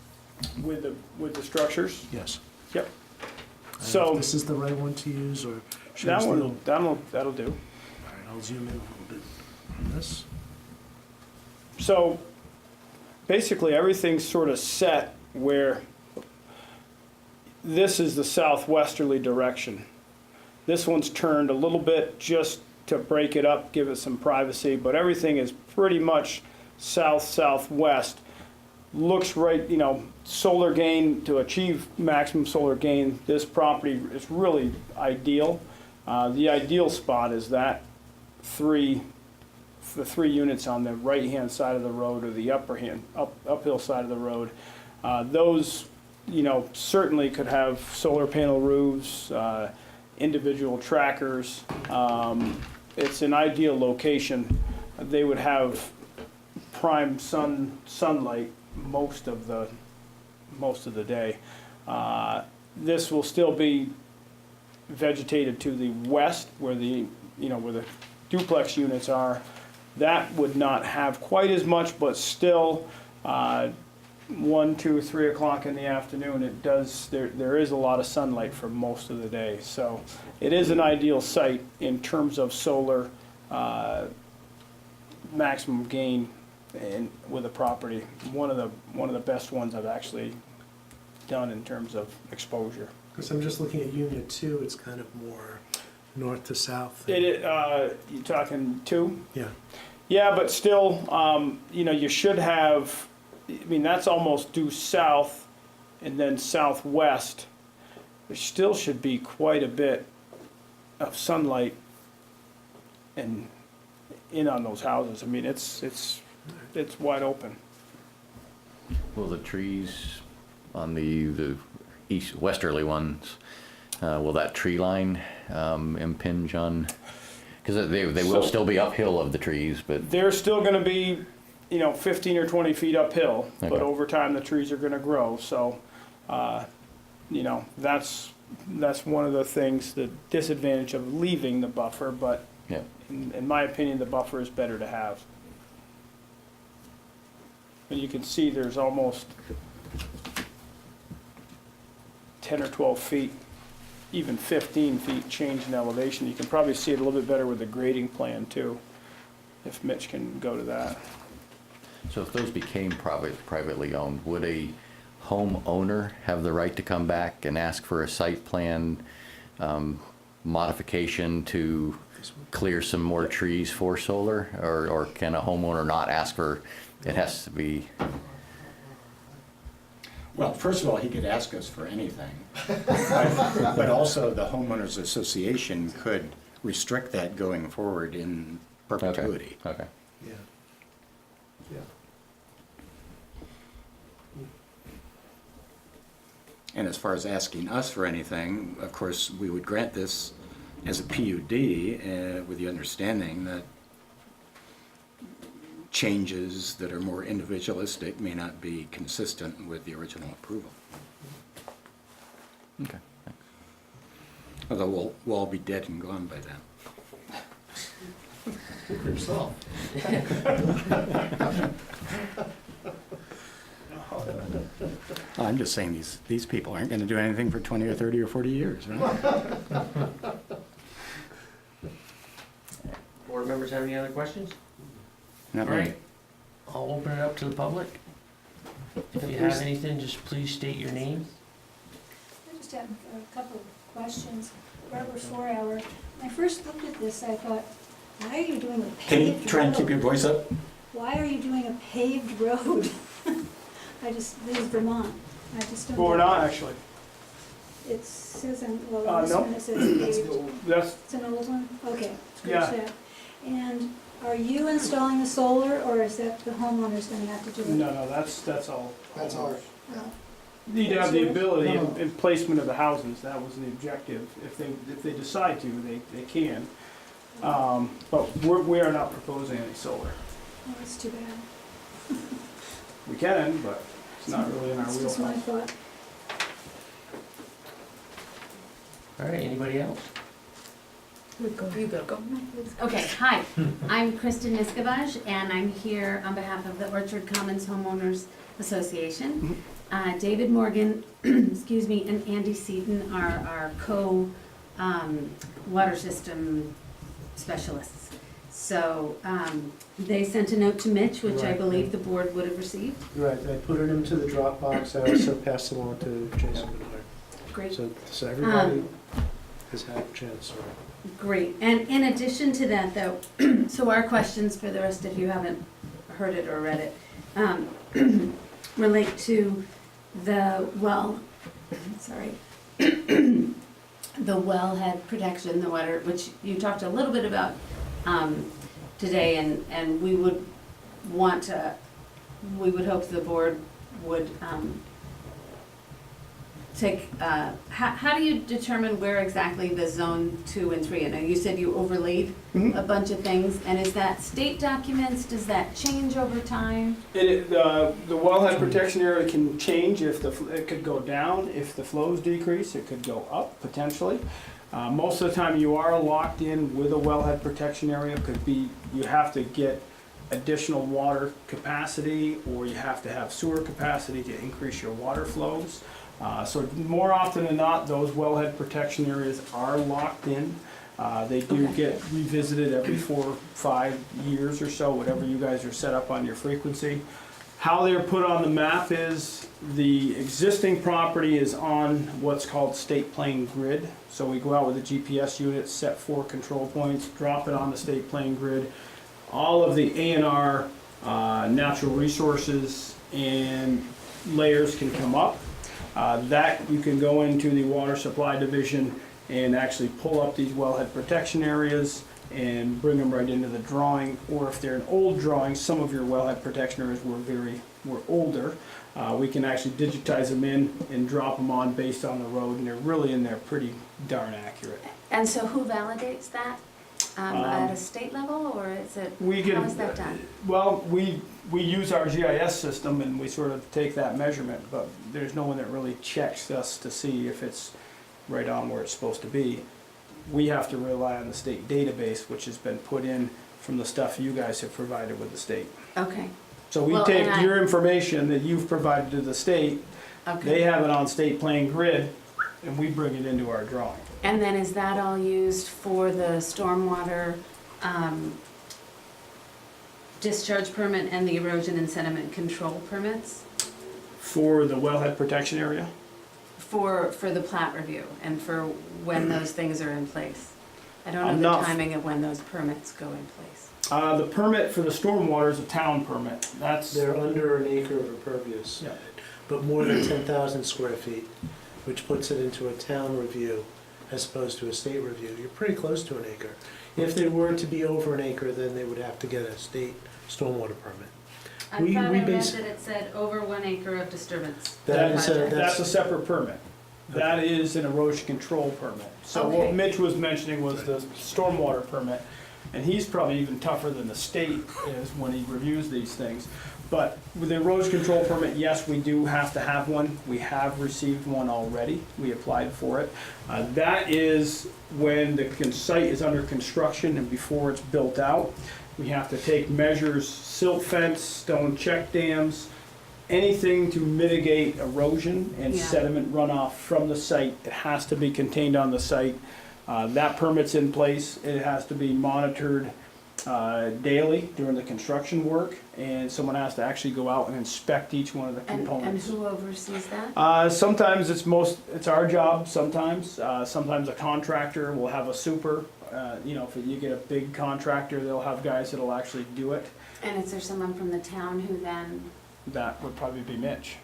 With the structures, Yes. yep. I don't know if So this is the right one to use, or should I that use the one, old- that'll do. All right, I'll zoom in a little bit on this. So basically, everything's sort of set where this is the southwesterly direction. This one's turned a little bit just to break it up, give it some privacy, but everything is pretty much south-southwest. Looks right, solar gain, to achieve maximum solar gain, this property is really ideal. The ideal spot is the 3 units on the right-hand side of the road or the uphill side of the road. Those, certainly could have solar panel roofs, individual trackers. It's an ideal location. They would have prime sunlight most of the day. This will still be vegetated to the west where the duplex units are. That would not have quite as much, but still 1, 2, 3 o'clock in the afternoon, it does, there is a lot of sunlight for most of the day. So it is an ideal site in terms of solar maximum gain with a property. One of the best ones I've actually done in terms of exposure. Because I'm just looking at Unit 2, it's kind of more north to south. You talking 2? Yeah. Yeah, but still, you should have, I mean, that's almost due south and then southwest. There still should be quite a bit of sunlight and in on those houses. I mean, it's wide open. Will the trees on the east westerly ones, will that tree line impinge on? Because they will still be uphill of the trees, but They're still gonna be, 15 or 20 feet uphill, Okay. but over time the trees are gonna grow, so, that's one of the things, the disadvantage of leaving the buffer, but yeah. in my opinion, the buffer is better to have. And you can see there's almost 10 or 12 feet, even 15 feet change in elevation. You can probably see it a little bit better with the grading plan too, if Mitch can go to that. So if those became privately owned, would a homeowner have the right to come back and ask for a site plan modification to clear some more trees for solar? Or can a homeowner not ask for, it has to be? Well, first of all, he could ask us for anything. But also, the homeowners association could restrict that going forward in perpetuity. Okay. Yeah. Yeah. And as far as asking us for anything, of course, we would grant this as a PUD with the understanding that changes that are more individualistic may not be consistent with the original approval. Okay. Although we'll all be dead and gone by then. For yourself. I'm just saying these people aren't going to do anything for 20 or 30 or 40 years, right? Board members have any other questions? Not All me. right, I'll open it up to the public. If you have anything, just please state your name. I just have a couple of questions. Barbara 4 Hour. When I first looked at this, I thought, why are you doing a Can you paved try and keep your road? voice up? Why are you doing a paved road? This is Vermont. I just don't. But we're not actually. It says, well, this no. one it says paved. That's, It's an old one? Okay, scratch Yeah. that. And are you installing the solar, or is that the homeowner's gonna have to do it? no, that's all. That's ours. Oh, Need to have the ability No. in placement of the houses, that was the objective. If they decide to, they can. But we are not proposing any solar. oh, that's too bad. We can, but it's not really in our That's just my wheelhouse. thought. All right, anybody else? You go. Okay, hi, I'm Kristen Niskavage, and I'm here on behalf of the Orchard Commons Homeowners Association. David Morgan, excuse me, and Andy Seaton are our water system specialists. So, they sent a note to Mitch, which I Right. believe the board would have received. Right, I put it into the Dropbox, I also passed it along to Jason Bernard. Great. So everybody has had a chance. Great, and in addition to that, though, so our questions for the rest, if you haven't heard it or read it, relate to the well, sorry, the wellhead protection, the water, which you talked a little bit about today, and we would hope the board would take, how do you determine where exactly the zone 2 and 3? I know you said you overlaid Mhm. a bunch of things, and is that state documents, does that change over time? The wellhead protection area can change it could go down if the flows decrease, it could go up potentially. Most of the time you are locked in with a wellhead protection area, you have to get additional water capacity, or you have to have sewer capacity to increase your water flows. So more often than not, those wellhead protection areas are locked in. They do Okay. get revisited every 4 or 5 years or so, whatever you guys are set up on your frequency. How they're put on the map is the existing property is on what's called state plane grid. So we go out with a GPS unit, set 4 control points, drop it on the state plane grid. All of the A&R natural resources and layers can come up. That you can go into the water supply division and actually pull up these wellhead protection areas and bring them right into the drawing. Or if they're an old drawing, some of your wellhead protection areas were older. We can actually digitize them in and drop them on based on the road, and they're really in there pretty darn accurate. And so who validates that? At a state level, or is it, We can, how is that done? Well, we use our GIS system and we sort of take that measurement, but there's no one that really checks us to see if it's right on where it's supposed to be. We have to rely on the state database, which has been put in from the stuff you guys have provided with the state. Okay, So we Well, take and I- your information that you've provided to the state, they okay. have it on state plane grid, and we bring it into our drawing. And then is that all used for the stormwater discharge permit and the erosion and sediment control permits? For the wellhead protection area, For the plat review and for when those things are in place? I don't I'm know not- the timing of when those permits go in place. the permit for the stormwater is a town permit. That's, They're under an acre of impervious, Yeah. but more than 10,000 square feet, which puts it into a town review as opposed to a state review. You're pretty close to an acre. If they were to be over an acre, then they would have to get a state stormwater permit. I We- thought we I read base- that it said over 1 acre of disturbance. That is a- that's a separate permit. That is an erosion control permit. So Okay. what Mitch was mentioning was the stormwater permit, and he's probably even tougher than the state is when he reviews these things. But with the erosion control permit, yes, we do have to have one. We have received one already. We applied for it. That is when the site is under construction and before it's built out. We have to take measures, silt fence, stone check dams, anything to mitigate erosion and Yeah. sediment runoff from the site. It has to be contained on the site. That permit's in place. It has to be monitored daily during the construction work, and someone has to actually go out and inspect each one of the And components. who oversees that? Sometimes it's our job, sometimes a contractor will have a super. If you get a big contractor, they'll have guys that'll actually do it. And is there someone from the town who then, That would probably be Mitch.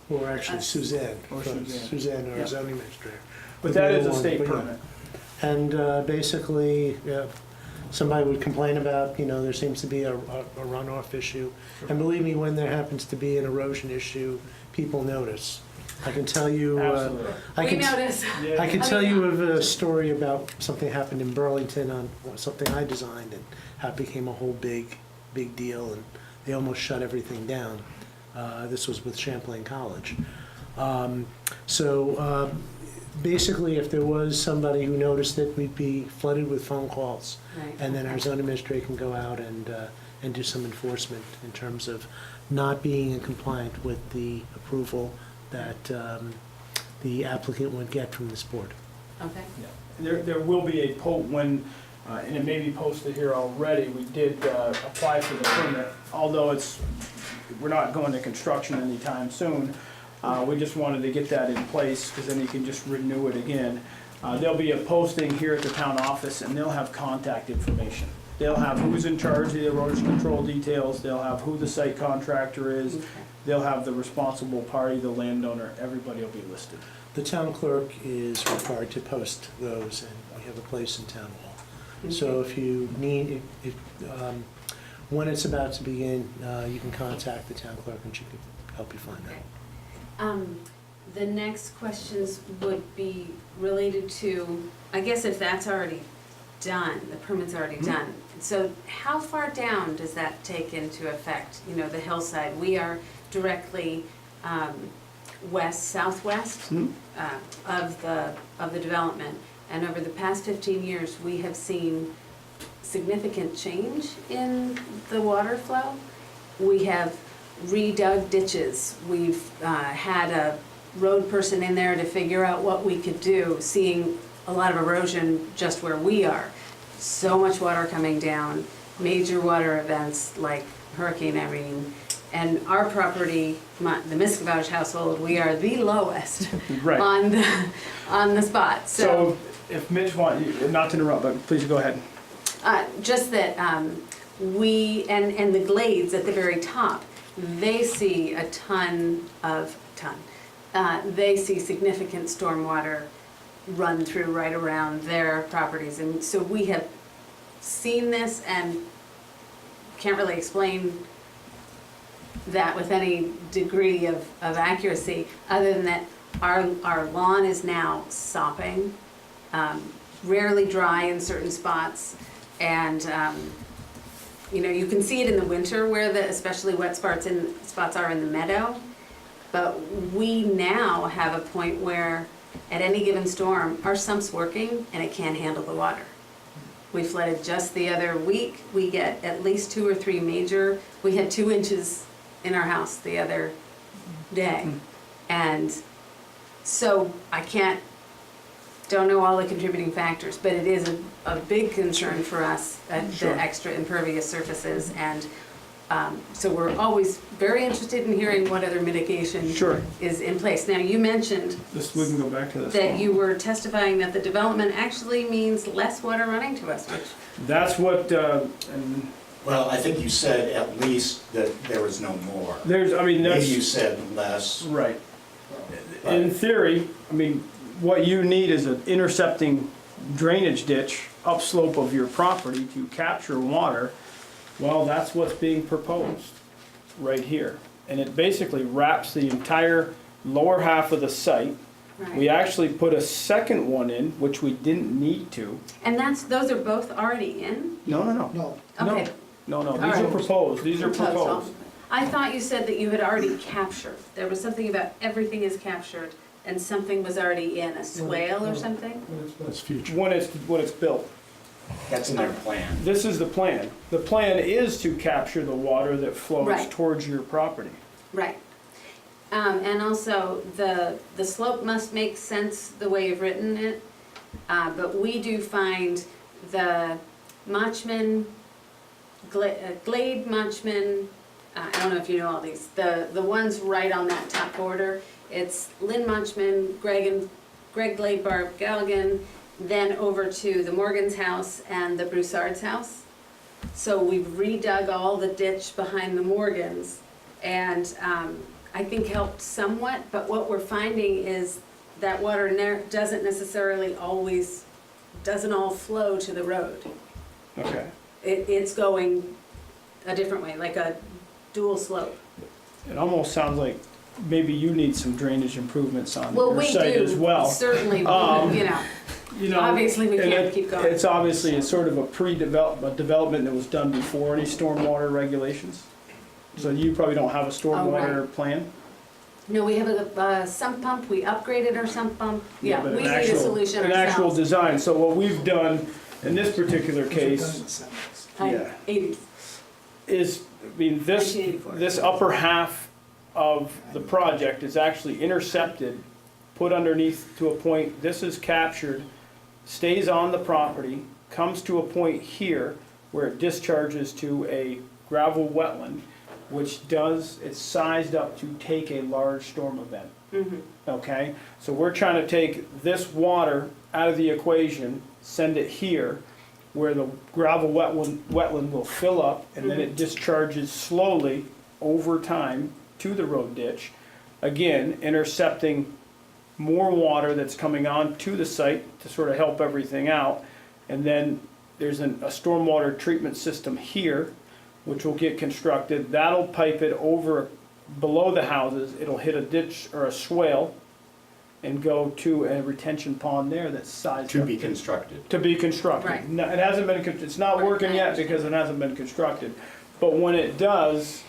Or actually Us. Suzanne. Or Suzanne. Suzanne, Yeah. our zoning administrator. But that is a But state yeah. permit. And basically, somebody would complain about, there seems to be a runoff issue. And believe me, when there happens to be an erosion issue, people notice. I can tell you, Absolutely. I we can, notice. I can I tell mean, you of a story about something happened in Burlington on something I designed and how it became a whole big deal and they almost shut everything down. This was with Champlain College. Basically, if there was somebody who noticed it, we'd be flooded with phone calls. Right. And then our zone administrator can go out and do some enforcement in terms of not being in compliance with the approval that the applicant would get from this board. Okay, There will be a and it may be posted here already, we did apply for the permit, although we're not going to construction anytime soon. We just wanted to get that in place, because then you can just renew it again. There'll be a posting here at the town office, and they'll have contact information. They'll have who's in charge of the erosion control details, they'll have who the site contractor is, okay. they'll have the responsible party, the landowner, everybody will be listed. The town clerk is required to post those, and we have a place in town hall. So if you need, when it's about to begin, you can contact the town clerk and she can help you find out. The next questions would be related to, I guess if that's already done, the permit's already done. So how far down does that take into effect, the hillside? We are directly southwest of the development. And over the past 15 years, we have seen significant change in the water flow. We have redug ditches. We've had a road person in there to figure out what we could do, seeing a lot of erosion just where we are. So much water coming down, major water events like Hurricane Irene. And our property, the Miscavige household, we are the lowest Right. on the spot. So if Mitch not to interrupt, but please go ahead. Just that we, and the glades at the very top, they see they see significant stormwater run through right around their properties. And so we have seen this and can't really explain that with any degree of accuracy, other than that our lawn is now sopping, rarely dry in certain spots. And, you can see it in the winter where the especially wet spots are in the meadow. But we now have a point where at any given storm, our sump's working and it can't handle the water. We flooded just the other week. We get at least 2 or 3 we had 2 inches in our house the other day. And so don't know all the contributing factors, but it is a big concern for us, the extra impervious surfaces. And so we're always very interested in hearing what other mitigation is in place. Now, you mentioned We can go back to this. that you were testifying that the development actually means less water running to us, which, That's what, Well, I think you said at least that there was no more. that's. Maybe you said less. Right. In theory, what you need is an intercepting drainage ditch upslope of your property to capture water. Well, that's what's being proposed right here. And it basically wraps the entire lower half of the site. We right. actually put a second one in, which we didn't need to. And those are both already in? No. No, Okay. No, All these are right. proposed, these are proposed. I thought you said that you had already captured. There was something about everything is captured and something was already in, a swale or something? That's future. When it's built. That's in their plan. This is the plan. The plan is to capture the water that flows Right. towards your property. Right. And also, the slope must make sense the way you've written it. But we do find the Machman, Glade Machman, I don't know if you know all these, the ones right on that top border. It's Lynn Machman, Greg Glade, Barb Galligan, then over to the Morgan's house and the Broussard's house. So we've redug all the ditch behind the Morgans, and I think helped somewhat, but what we're finding is that water doesn't necessarily doesn't all flow to the road. Okay. It's going a different way, like a dual slope. It almost sounds like maybe you need some drainage improvements on Well, your we site do, as well. certainly, You know, obviously we and can't keep going. It's obviously a sort of a development that was done before any stormwater regulations. So you probably don't have a stormwater plan? No, we have a sump pump, we upgraded our sump pump, yeah, but we an need a actual- solution An actual ourselves. design. So what we've done in this particular case yeah. 80s. is, this 1984. this upper half of the project is actually intercepted, put underneath to a point, this is captured, stays on the property, comes to a point here where it discharges to a gravel wetland, which it's sized up to take a large storm event. Okay, so we're trying to take this water out of the equation, send it here, where the gravel wetland will fill up, and then it discharges slowly over time to the road ditch. Again, intercepting more water that's coming on to the site to sort of help everything out. And then there's a stormwater treatment system here, which will get constructed. That'll pipe it over below the houses. It'll hit a ditch or a swale and go to a retention pond there that's sized To up be constructed. to be constructed. Right. No, it hasn't been, it's not Right, working I yet understand. because it hasn't been constructed. But when it does,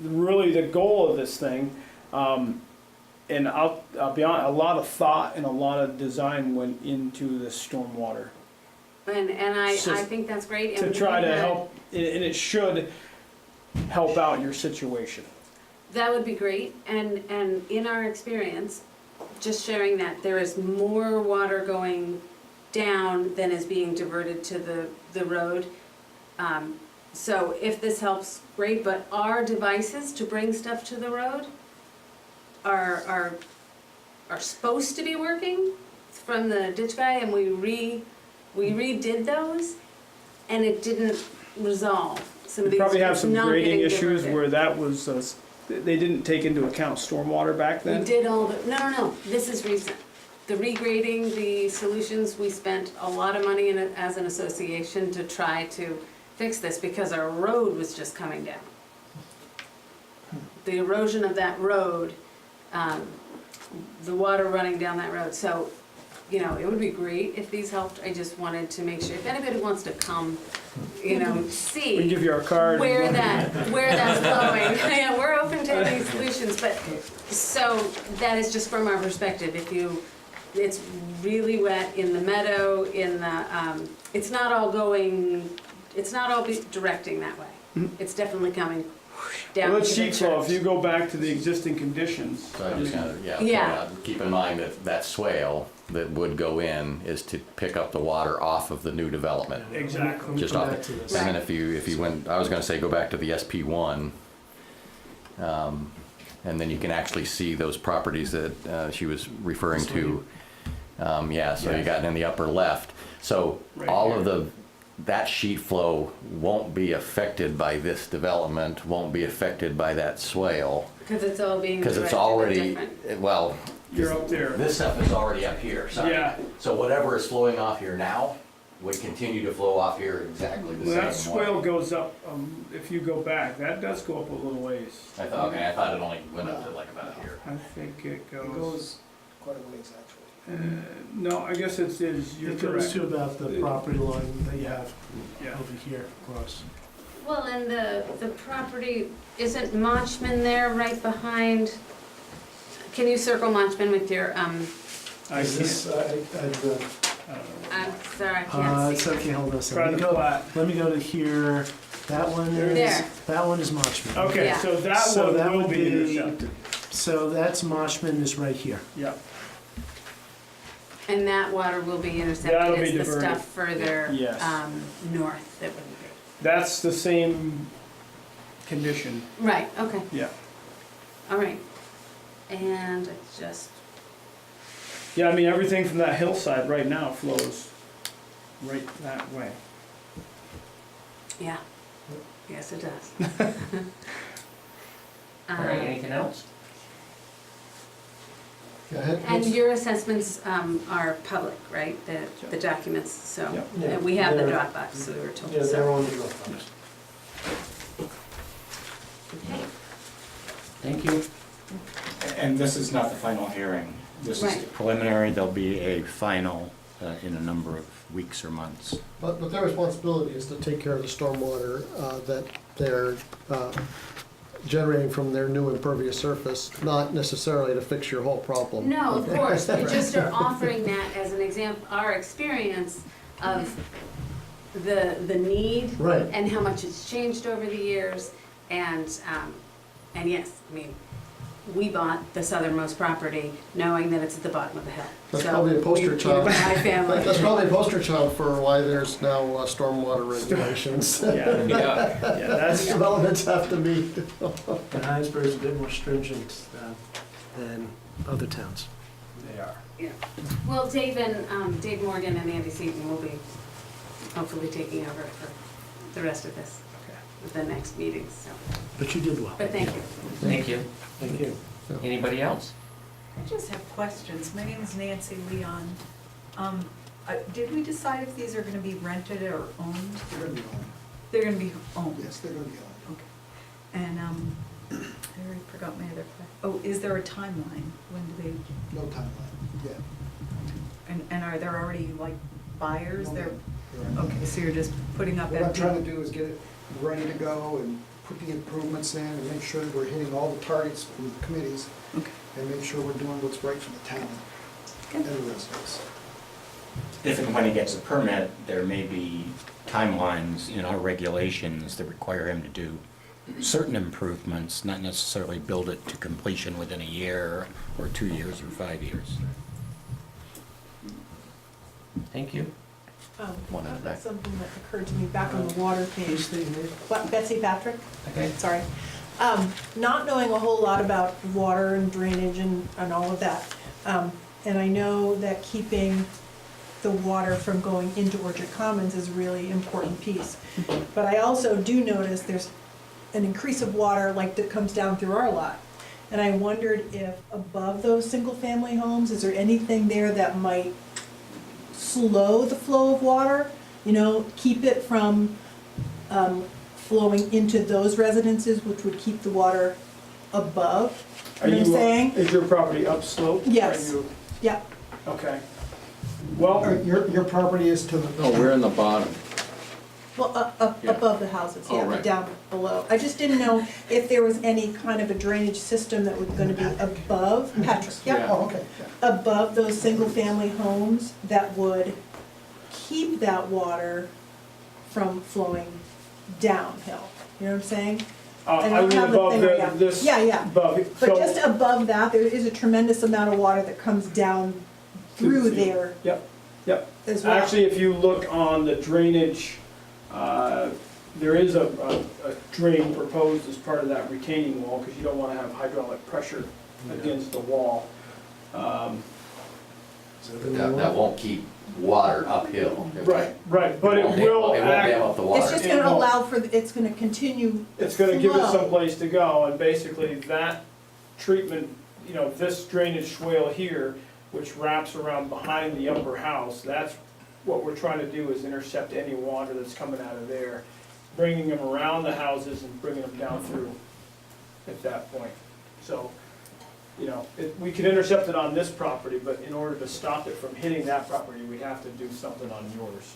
really the goal of this thing, and I'll be honest, a lot of thought and a lot of design went into this stormwater And I Just think that's great. to and try we to had- help, and it should help out your situation. That would be great, and in our experience, just sharing that, there is more water going down than is being diverted to the road. So if this helps, great, but our devices to bring stuff to the road are supposed to be working from the ditch guy, and we redid those, and it didn't resolve some of You these. probably have it's some not grading getting issues diverted. where that was, they didn't take into account stormwater back We then. did all the, no, this is recent. The regrading, the solutions, we spent a lot of money in it as an association to try to fix this because our road was just coming down. The erosion of that road, the water running down that road, so, you know, it would be great if these helped. I just wanted to make sure, if anybody wants to come, you know, We can see give you our card. where that's flowing. Yeah, we're open to any solutions, but, so, that is just from our perspective. If you, it's really wet in the meadow, in the, it's not all directing that way. It's definitely coming down. Well, let's to the sheet flow, if church. you go back to the existing conditions. So I just kind of, yeah, Yeah. keep in mind that that swale that would go in is to pick up the water off of the new development. Exactly. Just Come off back it. to this. And then if you went, I was gonna say, go back to the SP1. And then you can actually see those properties that she was referring to. Yeah, so you got in the upper left. So Right all here. of that sheet flow won't be affected by this development, won't be affected by that swale. Because it's all being Because directed it's at already, different. well, You're up there. this stuff is already up here, so. Yeah. So whatever is flowing off here now would continue to flow off here exactly the Well, that same way. swale goes up, if you go back, that does go up a little ways. I thought it only went up to like about here. I think it It goes, goes quite a ways, actually. no, I guess you're It goes correct. to about the property line that you have Yeah. over here across. Well, and the property, isn't Machman there right behind? Can you circle Machman with your, I Is this, can't, I'm sorry, I can't it's see. okay, hold on a try second. the Let me go, plat. let me go to here. That one is, There. that one is Moshman. Okay, Yeah. so that So one that will would be be- intercepted. So that's Moshman is right here. Yeah, And that water will be intercepted. That'll be It's the diverted. stuff further Yes. north that wouldn't be. that's the same condition, Right, okay, yeah. all right. And it's just, Yeah, I mean, everything from that hillside right now flows right that way. yeah, yes, it does. All right, anything else? Go ahead. And your assessments are public, right? The documents, so, Yep. and we have the Yeah. Dropbox, so we were told. Yeah, so. they're on the Dropbox. Okay. Thank you. And this is not the final hearing. This is Right. preliminary. There'll be a final in a number of weeks or months. But their responsibility is to take care of the stormwater that they're generating from their new impervious surface, not necessarily to fix your whole problem. No, of course, we just are offering that as an example, our experience of the need. Right. And how much it's changed over the years, and yes, I mean, we bought the southernmost property knowing that it's at the bottom of the hill. That's So probably a poster we- child. My family. That's probably a poster child for why there's now stormwater regulations. Yeah, yeah, that's, Developments have to meet. And Hinesburg is a bit more stringent than other towns. they are. Yeah. Well, Dave and, Dave Morgan and Andy Seaton will be hopefully taking over for the rest of this, the next meetings, so, But you did well. but thank you. Thank you. Thank you. Anybody else? I just have questions. My name is Nancy Leon. Did we decide if these are gonna be rented or owned? They're gonna be on. They're gonna be owned. Yes, they're gonna be on. Okay. And, I already forgot my other question. Oh, is there a timeline? When do they, No timeline, yeah. and are there already like buyers? No, They're, they're- okay, so you're just putting up What I'm empty? trying to do is get it ready to go and put the improvements in and make sure that we're hitting all the targets from the committees Okay. and make sure we're doing what's right for the town and the residents. if and when he gets a permit, there may be timelines in our regulations that require him to do certain improvements, not necessarily build it to completion within a year or 2 years or 5 years. Thank you. One in the back. Something that occurred to me back on the water page. Please state your name. What, Betsy Patrick? Okay. Sorry. Not knowing a whole lot about water and drainage and all of that. And I know that keeping the water from going into Orchard Commons is a really important piece. But I also do notice there's an increase of water like that comes down through our lot. And I wondered if above those single-family homes, is there anything there that might slow the flow of water? You know, keep it from flowing into those residences, which would keep the water above? Are You know what I'm saying? Is your property upslope? Yes. Are you- Yeah. Okay. Well, Your property is to the. Oh, we're in the bottom. Well, Yeah. above the houses, Oh, yeah, but right. down below. I just didn't know if there was any kind of a drainage system that was gonna be above, Patrick, yeah, Oh, okay. above those single-family homes that would keep that water from flowing downhill. You know what I'm saying? I don't mean have a above thing right now. this. Yeah, yeah. Above, But so- just above that, there is a tremendous amount of water that comes down through there Yep, yep. as well. Actually, if you look on the drainage, there is a drain proposed as part of that retaining wall, because you don't want to have hydraulic pressure against the wall. That won't keep water uphill. Right, but it will It won't dam up act, the water. It's just gonna allow for, it's gonna continue it's gonna give it flow. some place to go, and basically that treatment, you know, this drainage swale here, which wraps around behind the upper house, that's what we're trying to do, is intercept any water that's coming out of there, bringing them around the houses and bringing them down through at that point. So, you know, we could intercept it on this property, but in order to stop it from hitting that property, we have to do something on yours.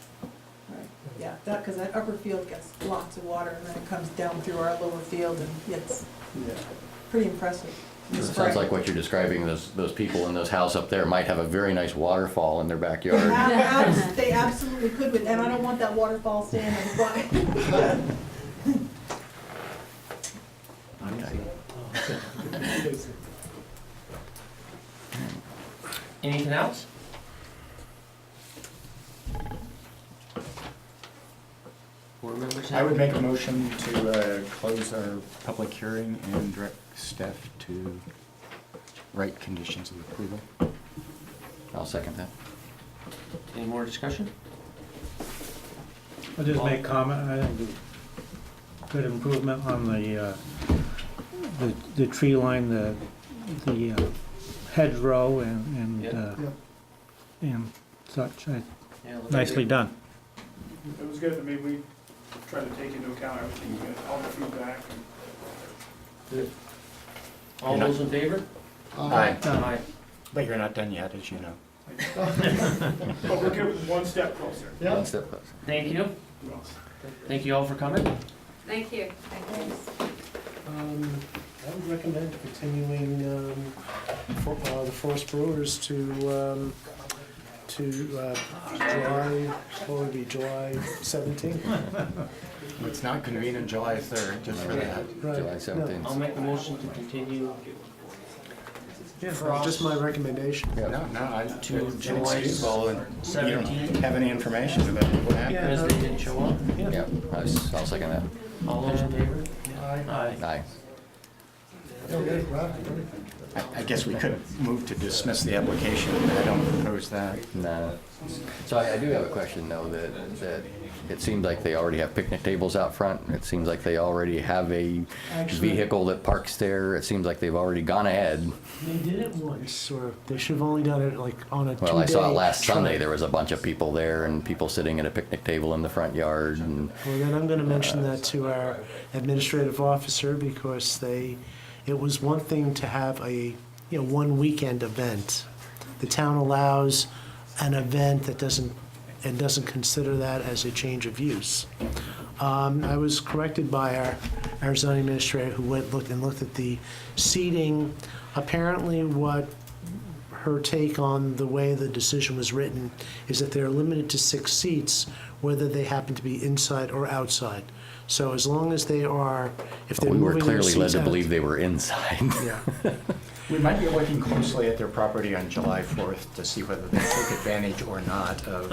Right, yeah, because that upper field gets lots of water, and then it comes down through our lower field, and it's Yeah. pretty impressive. It sounds like what you're describing, those people in this house up there might have a very nice waterfall in their backyard. They absolutely could, and I don't want that waterfall staying in the bucket. Anything else? Board members? I would make a motion to close our public hearing and direct staff to write conditions of approval. I'll second that. Any more discussion? I'll just make comment, I think good improvement on the tree line, the hedgerow and such. Yeah, looks Nicely great. done. It was good, I mean, we tried to take into account everything, all the feedback. All those in favor? Aye. Aye. But you're not done yet, as you know. But we're getting one step closer. One step closer. Thank you. Thank you all for coming. Thank you. I would recommend continuing the Forest Brewers to July, what would it be, July 17th? It's not convenient July 3rd, just for that. Right. July 17th. I'll make a motion to continue Yeah, just my recommendation. Yeah. No, I, To July inexcusable, and you 17th. don't have any information about what happened. because they didn't show up. Yeah, I'll second that. All those in favor? Aye. Aye. I guess we could move to dismiss the application, but I don't propose that. No. So I do have a question, though, that it seems like they already have picnic tables out front. It seems like they already have a Actually- vehicle that parks there. It seems like they've already gone ahead. They did it once, or they should have only done it like on a two-day. Well, I saw it last trip. Sunday. There was a bunch of people there and people sitting at a picnic table in the front yard. And Well, then I'm gonna mention that to our administrative officer, because it was one thing to have a, one weekend event. The town allows an event that doesn't consider that as a change of use. I was corrected by our zoning administrator, who looked at the seating. Apparently what her take on the way the decision was written is that they're limited to 6 seats, whether they happen to be inside or outside. So as long as they are, if they're We were moving their clearly led seats to out. believe they were inside. Yeah. We might be looking closely at their property on July 4th to see whether they took advantage or not of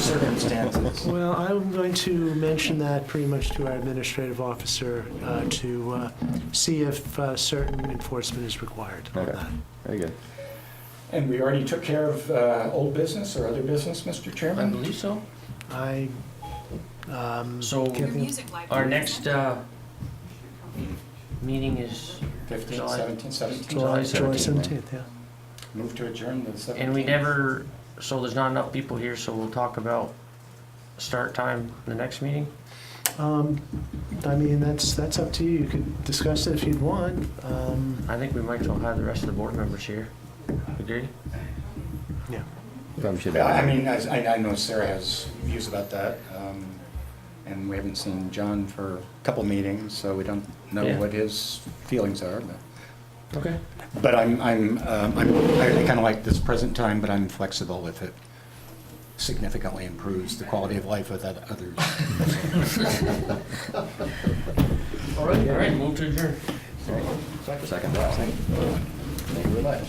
circumstances. Well, I'm going to mention that pretty much to our administrative officer to see if certain enforcement is required on Okay. that. Very good. And we already took care of old business or other business, Mr. I Chairman? believe so. I, So can't think- our next meeting is 15th, July- 17th, 17th? July July 17th, yeah. Move to adjourn the 17th. and we never, so there's not enough people here, so we'll talk about start time in the next meeting. I mean, that's up to you. You could discuss it if you'd want. I think we might as well have the rest of the board members here. Agree? Yeah. Probably should Yeah, I have. mean, I know Sarah has views about that, and we haven't seen John for a couple meetings, so we don't know Yeah. what his feelings are, but. Okay. But I kind of like this present time, but I'm flexible if it significantly improves the quality of life of that others. All right, move to adjourn. Second. Thank you very much.